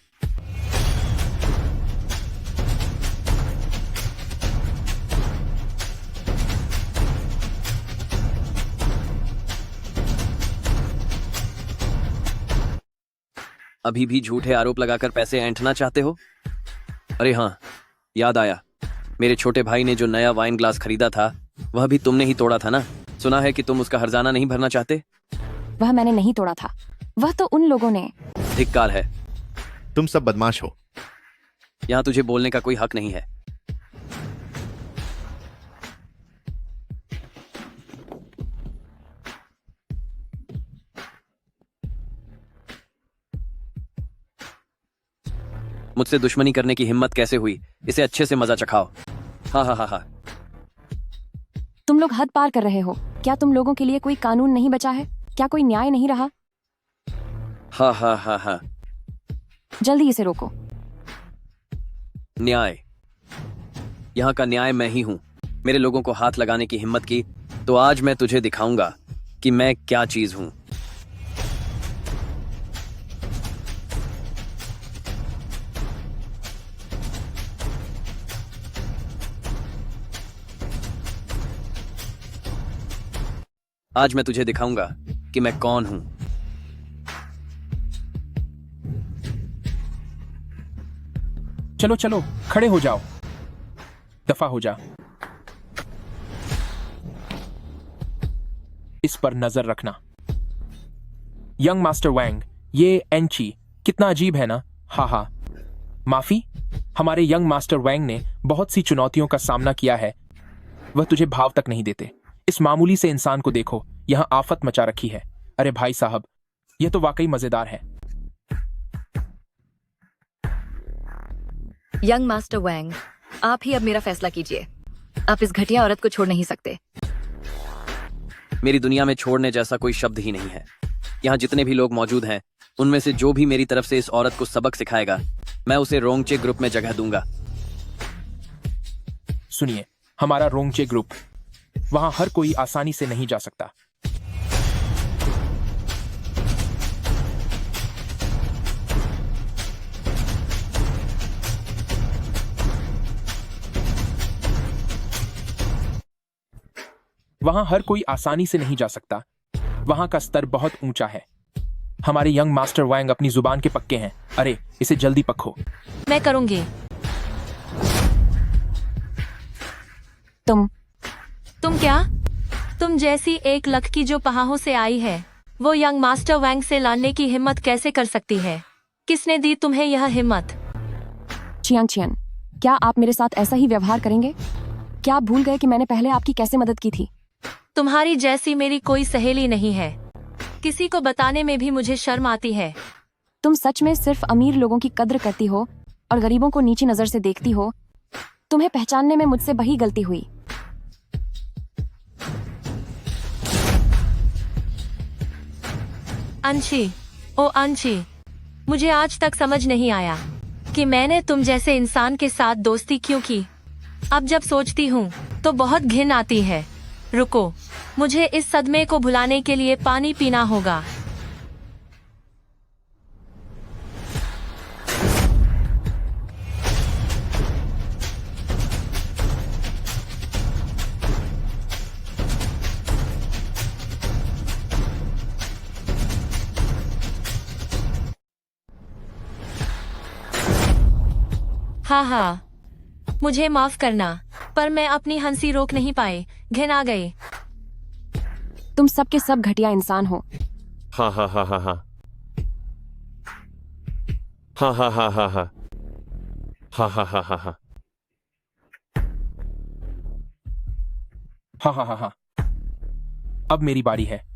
अभी भी झूठे आरोप लगाकर पैसे ऐंठना चाहते हो? अरे हाँ, याद आया, मेरे छोटे भाई ने जो नया वाइन ग्लास खरीदा था वह भी तुमने ही तोड़ा था ना? सुना है कि तुम उसका हर्जाना नहीं भरना चाहते। वह मैंने नहीं तोड़ा था, वह तो उन लोगों ने। धिक्कार है, तुम सब बदमाश हो। यहाँ तुझे बोलने का कोई हक नहीं है। मुझसे दुश्मनी करने की हिम्मत कैसे हुई? इसे अच्छे से मजा चखाओ। हाँ हाँ हाँ हाँ। तुम लोग हद पार कर रहे हो। क्या तुम लोगों के लिए कोई कानून नहीं बचा है? क्या कोई न्याय नहीं रहा? हाँ हाँ हाँ हाँ। जल्दी इसे रोको। न्याय? यहाँ का न्याय मैं ही हूँ। मेरे लोगों को हाथ लगाने की हिम्मत की तो आज मैं तुझे दिखाऊंगा कि मैं क्या चीज हूँ। आज मैं तुझे दिखाऊंगा कि मैं कौन हूं। चलो चलो, खड़े हो जाओ, दफा हो जा। इस पर नजर रखना। यंग मास्टर वैंग, ये एंची कितना अजीब है ना? हाँ हाँ। माफी, हमारे यंग मास्टर वैंग ने बहुत सी चुनौतियों का सामना किया है। वह तुझे भाव तक नहीं देते। इस मामूली से इंसान को देखो, यहां आफत मचा रखी है। अरे भाई साहब, यह तो वाकई मजेदार है। यंग मास्टर वैंग, आप ही अब मेरा फैसला कीजिए। आप इस घटिया औरत को छोड़ नहीं सकते। मेरी दुनिया में छोड़ने जैसा कोई शब्द ही नहीं है। यहाँ जितने भी लोग मौजूद हैं, उनमें से जो भी मेरी तरफ से इस औरत को सबक सिखाएगा, मैं उसे रोंगचे ग्रुप में जगह दूंगा। सुनिए, हमारा रोंगचे ग्रुप, वहां हर कोई आसानी से नहीं जा सकता। वहां हर कोई आसानी से नहीं जा सकता। वहां का स्तर बहुत ऊंचा है। हमारे यंग मास्टर वैंग अपनी जुबान के पक्के हैं। अरे, इसे जल्दी पकड़ो। मैं करूंगी। तुम क्या? तुम जैसी एक लड़की जो पहाड़ों से आई है, वो यंग मास्टर वैंग से लड़ने की हिम्मत कैसे कर सकती है? किसने दी तुम्हें यह हिम्मत? चियांग चियन, क्या आप मेरे साथ ऐसा ही व्यवहार करेंगे? क्या आप भूल गए कि मैंने पहले आपकी कैसे मदद की थी? तुम्हारी जैसी मेरी कोई सहेली नहीं है। किसी को बताने में भी मुझे शर्म आती है। तुम सच में सिर्फ अमीर लोगों की कद्र करती हो और गरीबों को नीची नजर से देखती हो। तुम्हें पहचानने में मुझसे वही गलती हुई। अंशी, ओ अंशी, मुझे आज तक समझ नहीं आया कि मैंने तुम जैसे इंसान के साथ दोस्ती क्यों की। अब जब सोचती हूँ तो बहुत घिन आती है। रुको, मुझे इस सदमे को भुलाने के लिए पानी पीना होगा। हाँ हाँ, मुझे माफ करना, पर मैं अपनी हंसी रोक नहीं पाई। घिन आ गई। तुम सब के सब घटिया इंसान हो। हाँ हाँ हाँ हाँ हाँ हाँ हाँ हाँ हाँ हाँ हाँ हाँ हाँ हाँ हाँ हाँ हाँ हाँ हाँ। अब मेरी बारी है।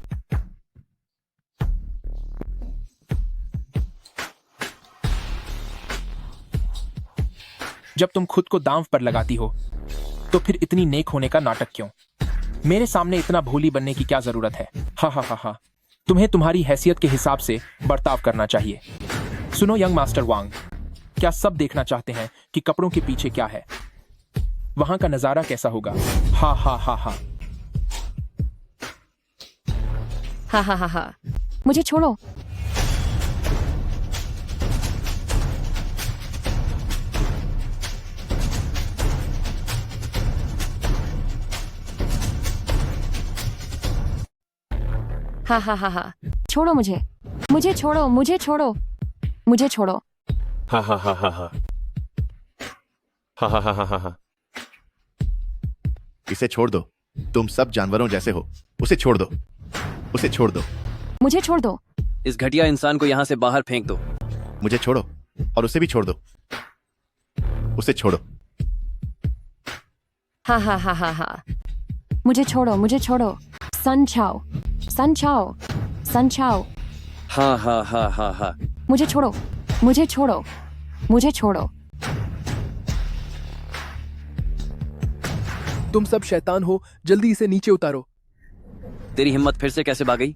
जब तुम खुद को दांव पर लगाती हो तो फिर इतनी नेक होने का नाटक क्यों? मेरे सामने इतना भोली बनने की क्या जरूरत है? हा हा हा हा। तुम्हें तुम्हारी हैसियत के हिसाब से बर्ताव करना चाहिए। सुनो यंग मास्टर वांग, क्या सब देखना चाहते हैं कि कपड़ों के पीछे क्या है? वहां का नजारा कैसा होगा? हा हा हा हा हा हा हा हा। मुझे छोड़ो। हा हा हा हा। छोड़ो मुझे, मुझे छोड़ो, मुझे छोड़ो। मुझे छोड़ो। हा हा हा हा हा हा हा हा हा हा। इसे छोड़ दो। तुम सब जानवरों जैसे हो। उसे छोड़ दो। उसे छोड़ दो। मुझे छोड़ दो। इस घटिया इंसान को यहाँ से बाहर फेंक दो। मुझे छोड़ो और उसे भी छोड़ दो। उसे छोड़ो। हा हा हा हा हा। मुझे छोड़ो, मुझे छोड़ो। सन छाओ, सन छाओ, सन छाओ। हाँ हाँ हाँ हाँ हाँ। मुझे छोड़ो, मुझे छोड़ो, मुझे छोड़ो। तुम सब शैतान हो, जल्दी इसे नीचे उतारो। तेरी हिम्मत फिर से कैसे भाग गई?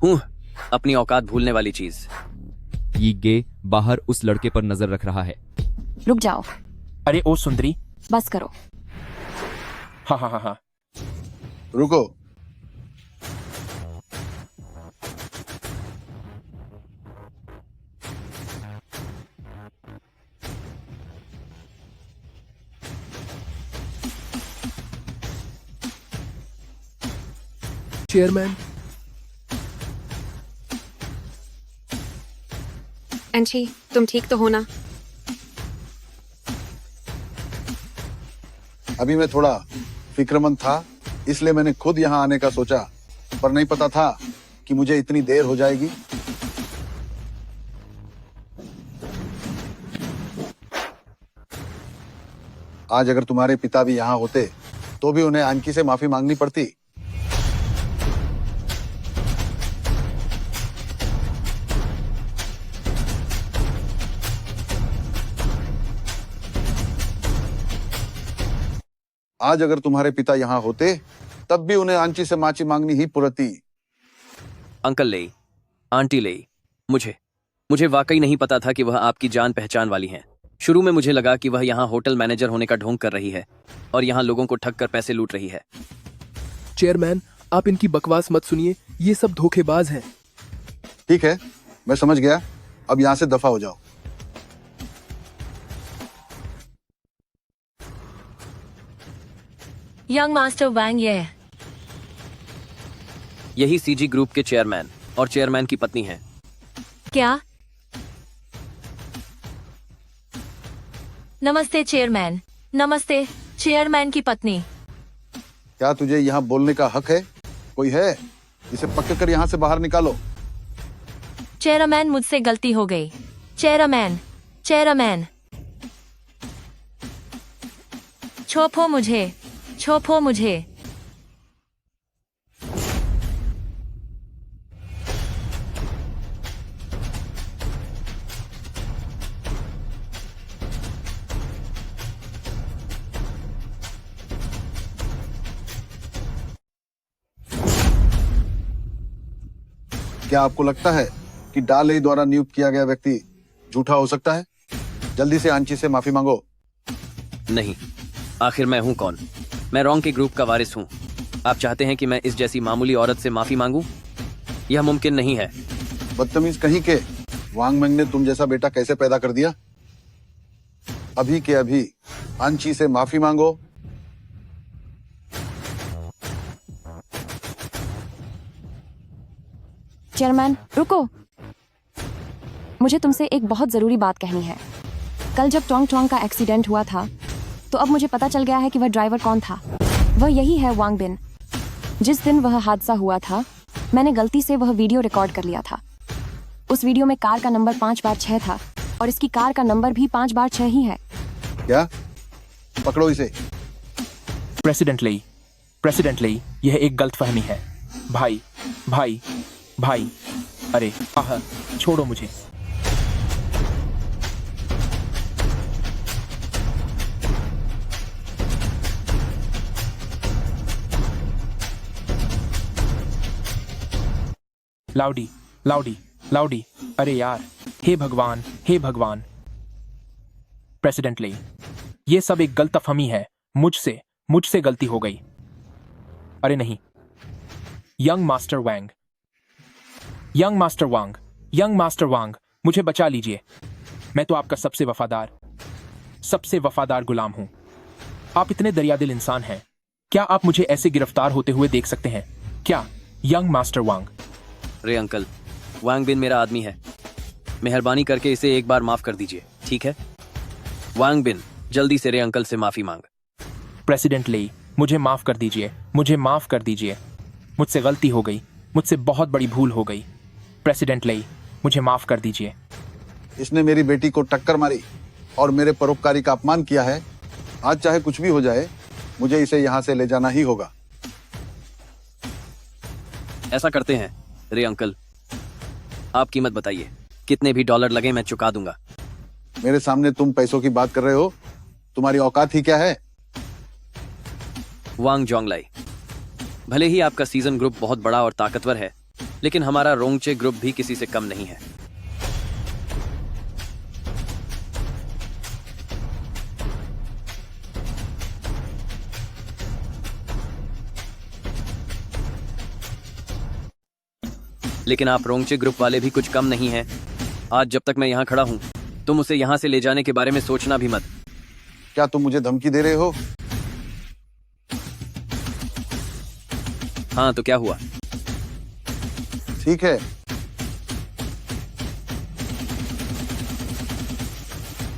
हूँ, अपनी औकात भूलने वाली चीज। ये गे बाहर उस लड़के पर नजर रख रहा है। रुक जाओ। अरे ओ सुंदरी। बस करो। हा हा हा हा। रुको। चेयरमैन, एंची, तुम ठीक तो हो ना? अभी मैं थोड़ा फिक्रमंद था, इसलिए मैंने खुद यहाँ आने का सोचा, पर नहीं पता था कि मुझे इतनी देर हो जाएगी। आज अगर तुम्हारे पिता भी यहाँ होते तो भी उन्हें आंकी से माफी मांगनी पड़ती। आज अगर तुम्हारे पिता यहाँ होते तब भी उन्हें आंची से माफी मांगनी ही पड़ती। अंकल ले, आंटी ले, मुझे वाकई नहीं पता था कि वह आपकी जान पहचान वाली हैं। शुरू में मुझे लगा कि वह यहाँ होटल मैनेजर होने का ढोंग कर रही है और यहाँ लोगों को ठग कर पैसे लूट रही है। चेयरमैन, आप इनकी बकवास मत सुनिए, ये सब धोखेबाज हैं। ठीक है, मैं समझ गया, अब यहाँ से दफा हो जाओ। यंग मास्टर वैंग यही सीजी ग्रुप के चेयरमैन और चेयरमैन की पत्नी हैं। क्या? नमस्ते चेयरमैन। नमस्ते चेयरमैन की पत्नी। क्या तुझे यहाँ बोलने का हक है? कोई है? इसे पकड़ कर यहाँ से बाहर निकालो। चेयरमैन, मुझसे गलती हो गई। चेयरमैन, चेयरमैन, छोपो मुझे, छोपो मुझे। क्या आपको लगता है कि डाले द्वारा नियुक्त किया गया व्यक्ति झूठा हो सकता है? जल्दी से आंची से माफी मांगो। नहीं, आखिर मैं हूं कौन? मैं रॉन्ग के ग्रुप का वारिस हूं। आप चाहते हैं कि मैं इस जैसी मामूली औरत से माफी मांगूं? यह मुमकिन नहीं है। बदतमीज कहीं के, वांग मेंग ने तुम जैसा बेटा कैसे पैदा कर दिया? अभी के अभी आंची से माफी मांगो। चेयरमैन, रुको। मुझे तुमसे एक बहुत जरूरी बात कहनी है। कल जब टोंग टोंग का एक्सीडेंट हुआ था तो अब मुझे पता चल गया है कि वह ड्राइवर कौन था। वह यही है वांग बिन। जिस दिन वह हादसा हुआ था मैंने गलती से वह वीडियो रिकॉर्ड कर लिया था। उस वीडियो में कार का नंबर 5/6 था और इसकी कार का नंबर भी 5/6 ही है। क्या? पकड़ो इसे। प्रेसिडेंट लेई, यह एक गलतफहमी है। भाई भाई भाई, अरे आह, छोड़ो मुझे। लाउडी लाउडी लाउडी, अरे यार, हे भगवान, हे भगवान। प्रेसिडेंट लेई, ये सब एक गलतफहमी है। मुझसे गलती हो गई। अरे नहीं, यंग मास्टर वैंग, यंग मास्टर वांग, मुझे बचा लीजिए। मैं तो आपका सबसे वफादार गुलाम हूं। आप इतने दरियादिल इंसान हैं। क्या आप मुझे ऐसे गिरफ्तार होते हुए देख सकते हैं क्या? यंग मास्टर वांग। रे अंकल, वांग बिन मेरा आदमी है। मेहरबानी करके इसे एक बार माफ कर दीजिए, ठीक है? वांग बिन, जल्दी से रे अंकल से माफी मांग। प्रेसिडेंट लेई, मुझे माफ कर दीजिए। मुझसे गलती हो गई, मुझसे बहुत बड़ी भूल हो गई। प्रेसिडेंट लेई, मुझे माफ कर दीजिए। इसने मेरी बेटी को टक्कर मारी और मेरे परोपकारी का अपमान किया है। आज चाहे कुछ भी हो जाए, मुझे इसे यहाँ से ले जाना ही होगा। ऐसा करते हैं रे अंकल, आप कीमत बताइए, कितने भी डॉलर लगे मैं चुका दूंगा। मेरे सामने तुम पैसों की बात कर रहे हो? तुम्हारी औकात ही क्या है? वांग जोंगलाई, भले ही आपका सीजन ग्रुप बहुत बड़ा और ताकतवर है, लेकिन हमारा रोंगचे ग्रुप भी किसी से कम नहीं है। लेकिन आप रोंगचे ग्रुप वाले भी कुछ कम नहीं हैं। आज जब तक मैं यहाँ खड़ा हूँ, तुम उसे यहाँ से ले जाने के बारे में सोचना भी मत। क्या तुम मुझे धमकी दे रहे हो? हाँ तो क्या हुआ? ठीक है,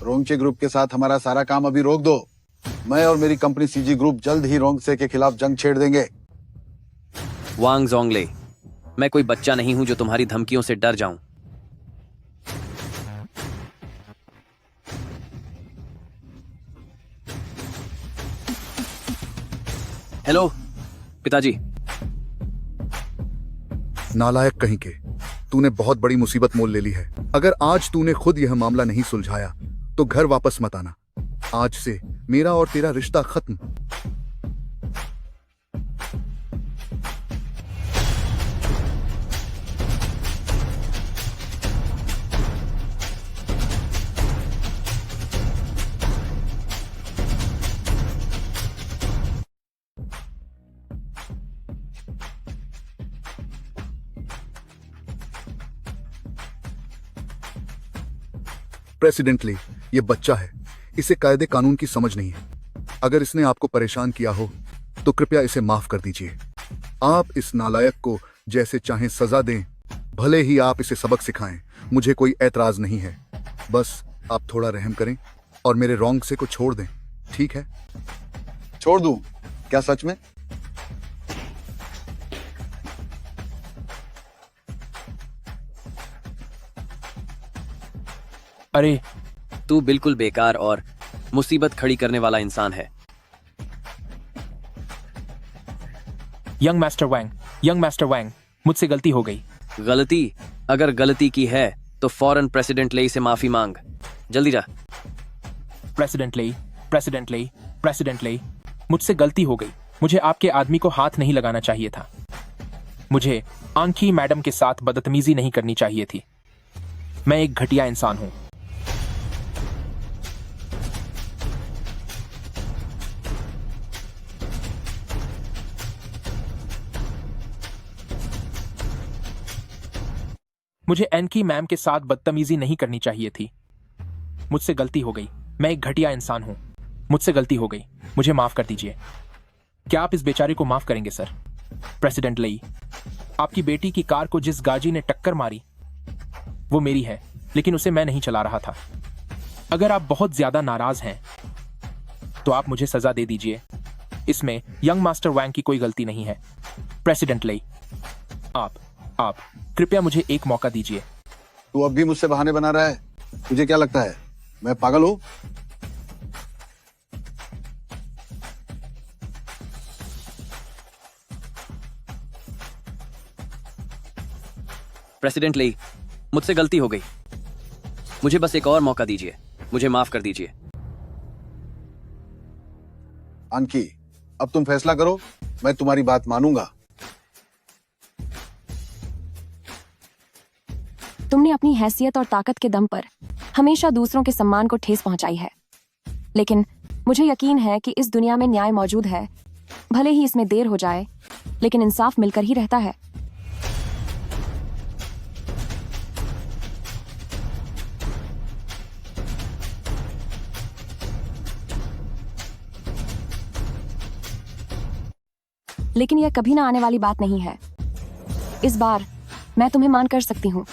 रोंगचे ग्रुप के साथ हमारा सारा काम अभी रोक दो। मैं और मेरी कंपनी सीजी ग्रुप जल्द ही रोंगसे के खिलाफ जंग छेड़ देंगे। वांग जोंगले, मैं कोई बच्चा नहीं हूं जो तुम्हारी धमकियों से डर जाऊं। हेलो पिताजी। नालायक कहीं के, तूने बहुत बड़ी मुसीबत मोल ले ली है। अगर आज तूने खुद यह मामला नहीं सुलझाया तो घर वापस मत आना। आज से मेरा और तेरा रिश्ता खत्म। प्रेसिडेंटली, ये बच्चा है, इसे कायदे कानून की समझ नहीं है। अगर इसने आपको परेशान किया हो तो कृपया इसे माफ कर दीजिए। आप इस नालायक को जैसे चाहें सजा दें, भले ही आप इसे सबक सिखाएं, मुझे कोई ऐतराज नहीं है। बस आप थोड़ा रहम करें और मेरे रोंग से को छोड़ दें, ठीक है? छोड़ दूं? क्या सच में? अरे, तू बिल्कुल बेकार और मुसीबत खड़ी करने वाला इंसान है। यंग मास्टर वांग, मुझसे गलती हो गई। गलती? अगर गलती की है तो फौरन प्रेसिडेंट लेई से माफी मांग। जल्दी जा। प्रेसिडेंट लेई, मुझसे गलती हो गई। मुझे आपके आदमी को हाथ नहीं लगाना चाहिए था। मुझे आंखी मैडम के साथ बदतमीजी नहीं करनी चाहिए थी। मैं एक घटिया इंसान हूं। मुझे एनकी मैम के साथ बदतमीजी नहीं करनी चाहिए थी। मुझसे गलती हो गई। मैं एक घटिया इंसान हूं। मुझसे गलती हो गई। मुझे माफ कर दीजिए। क्या आप इस बेचारे को माफ करेंगे सर? प्रेसिडेंट लेई, आपकी बेटी की कार को जिस गाजी ने टक्कर मारी वो मेरी है, लेकिन उसे मैं नहीं चला रहा था। अगर आप बहुत ज्यादा नाराज हैं तो आप मुझे सजा दे दीजिए। इसमें यंग मास्टर वांग की कोई गलती नहीं है। प्रेसिडेंट लेई, आप कृपया मुझे एक मौका दीजिए। तू अब भी मुझसे बहाने बना रहा है? तुझे क्या लगता है मैं पागल हूं? प्रेसिडेंट लेई, मुझसे गलती हो गई। मुझे बस एक और मौका दीजिए। मुझे माफ कर दीजिए। आंकी, अब तुम फैसला करो, मैं तुम्हारी बात मानूंगा। तुमने अपनी हैसियत और ताकत के दम पर हमेशा दूसरों के सम्मान को ठेस पहुंचाई है, लेकिन मुझे यकीन है कि इस दुनिया में न्याय मौजूद है। भले ही इसमें देर हो जाए, लेकिन इंसाफ मिलकर ही रहता है। लेकिन यह कभी ना आने वाली बात नहीं है। इस बार मैं तुम्हें मान कर सकती हूँ।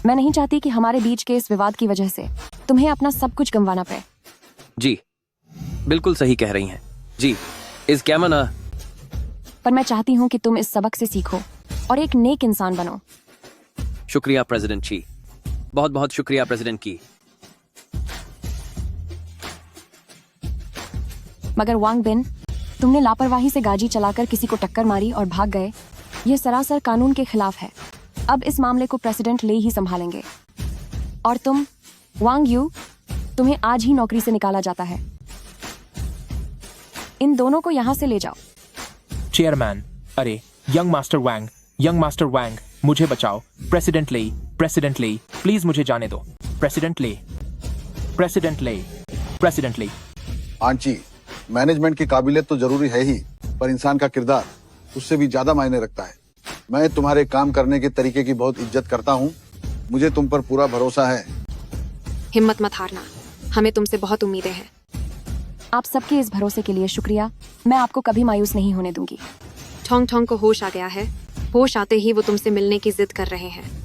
मैं नहीं चाहती कि हमारे बीच के इस विवाद की वजह से तुम्हें अपना सब कुछ गंवाना पड़े। जी बिल्कुल सही कह रही हैं जी। इस क्या मना पर मैं चाहती हूँ कि तुम इस सबक से सीखो और एक नेक इंसान बनो। शुक्रिया प्रेसिडेंट जी, बहुत बहुत शुक्रिया प्रेसिडेंट की। मगर वांग बिन, तुमने लापरवाही से गाड़ी चलाकर किसी को टक्कर मारी और भाग गए। यह सरासर कानून के खिलाफ है। अब इस मामले को प्रेसिडेंट ले ही संभालेंगे। और तुम वांग यू, तुम्हें आज ही नौकरी से निकाला जाता है। इन दोनों को यहाँ से ले जाओ। चेयरमैन, अरे यंग मास्टर वैंग, मुझे बचाओ। प्रेसिडेंट ले, प्लीज मुझे जाने दो। प्रेसिडेंट ले। आंची, मैनेजमेंट की काबिलियत तो जरूरी है ही, पर इंसान का किरदार उससे भी ज्यादा मायने रखता है। मैं तुम्हारे काम करने के तरीके की बहुत इज्जत करता हूँ। मुझे तुम पर पूरा भरोसा है। हिम्मत मत हारना, हमें तुमसे बहुत उम्मीदें हैं। आप सबके इस भरोसे के लिए शुक्रिया। मैं आपको कभी मायूस नहीं होने दूंगी। ठोंग ठोंग को होश आ गया है। होश आते ही वो तुमसे मिलने की जिद कर रहे हैं।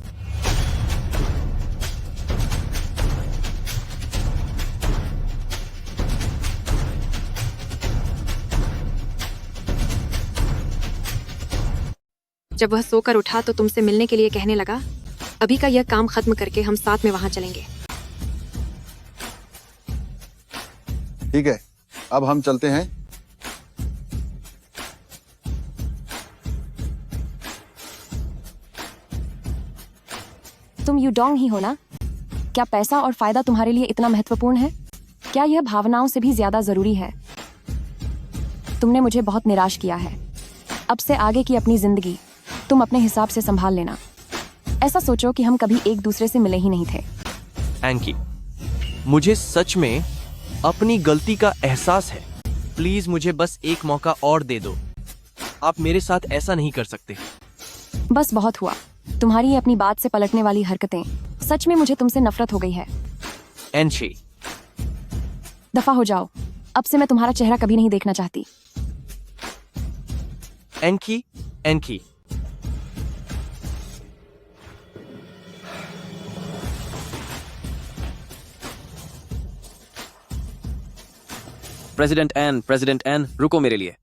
जब वह सोकर उठा तो तुमसे मिलने के लिए कहने लगा, अभी का यह काम खत्म करके हम साथ में वहां चलेंगे। ठीक है, अब हम चलते हैं। तुम यूडोंग ही हो ना? क्या पैसा और फायदा तुम्हारे लिए इतना महत्वपूर्ण है? क्या यह भावनाओं से भी ज्यादा जरूरी है? तुमने मुझे बहुत निराश किया है। अब से आगे की अपनी जिंदगी तुम अपने हिसाब से संभाल लेना। ऐसा सोचो कि हम कभी एक दूसरे से मिले ही नहीं थे। एंकी, मुझे सच में अपनी गलती का एहसास है। प्लीज मुझे बस एक मौका और दे दो। आप मेरे साथ ऐसा नहीं कर सकते। बस बहुत हुआ। तुम्हारी ये अपनी बात से पलटने वाली हरकतें, सच में मुझे तुमसे नफरत हो गई है। एनशी, दफा हो जाओ। अब से मैं तुम्हारा चेहरा कभी नहीं देखना चाहती। एनकी, प्रेसिडेंट एन, रुको मेरे लिए।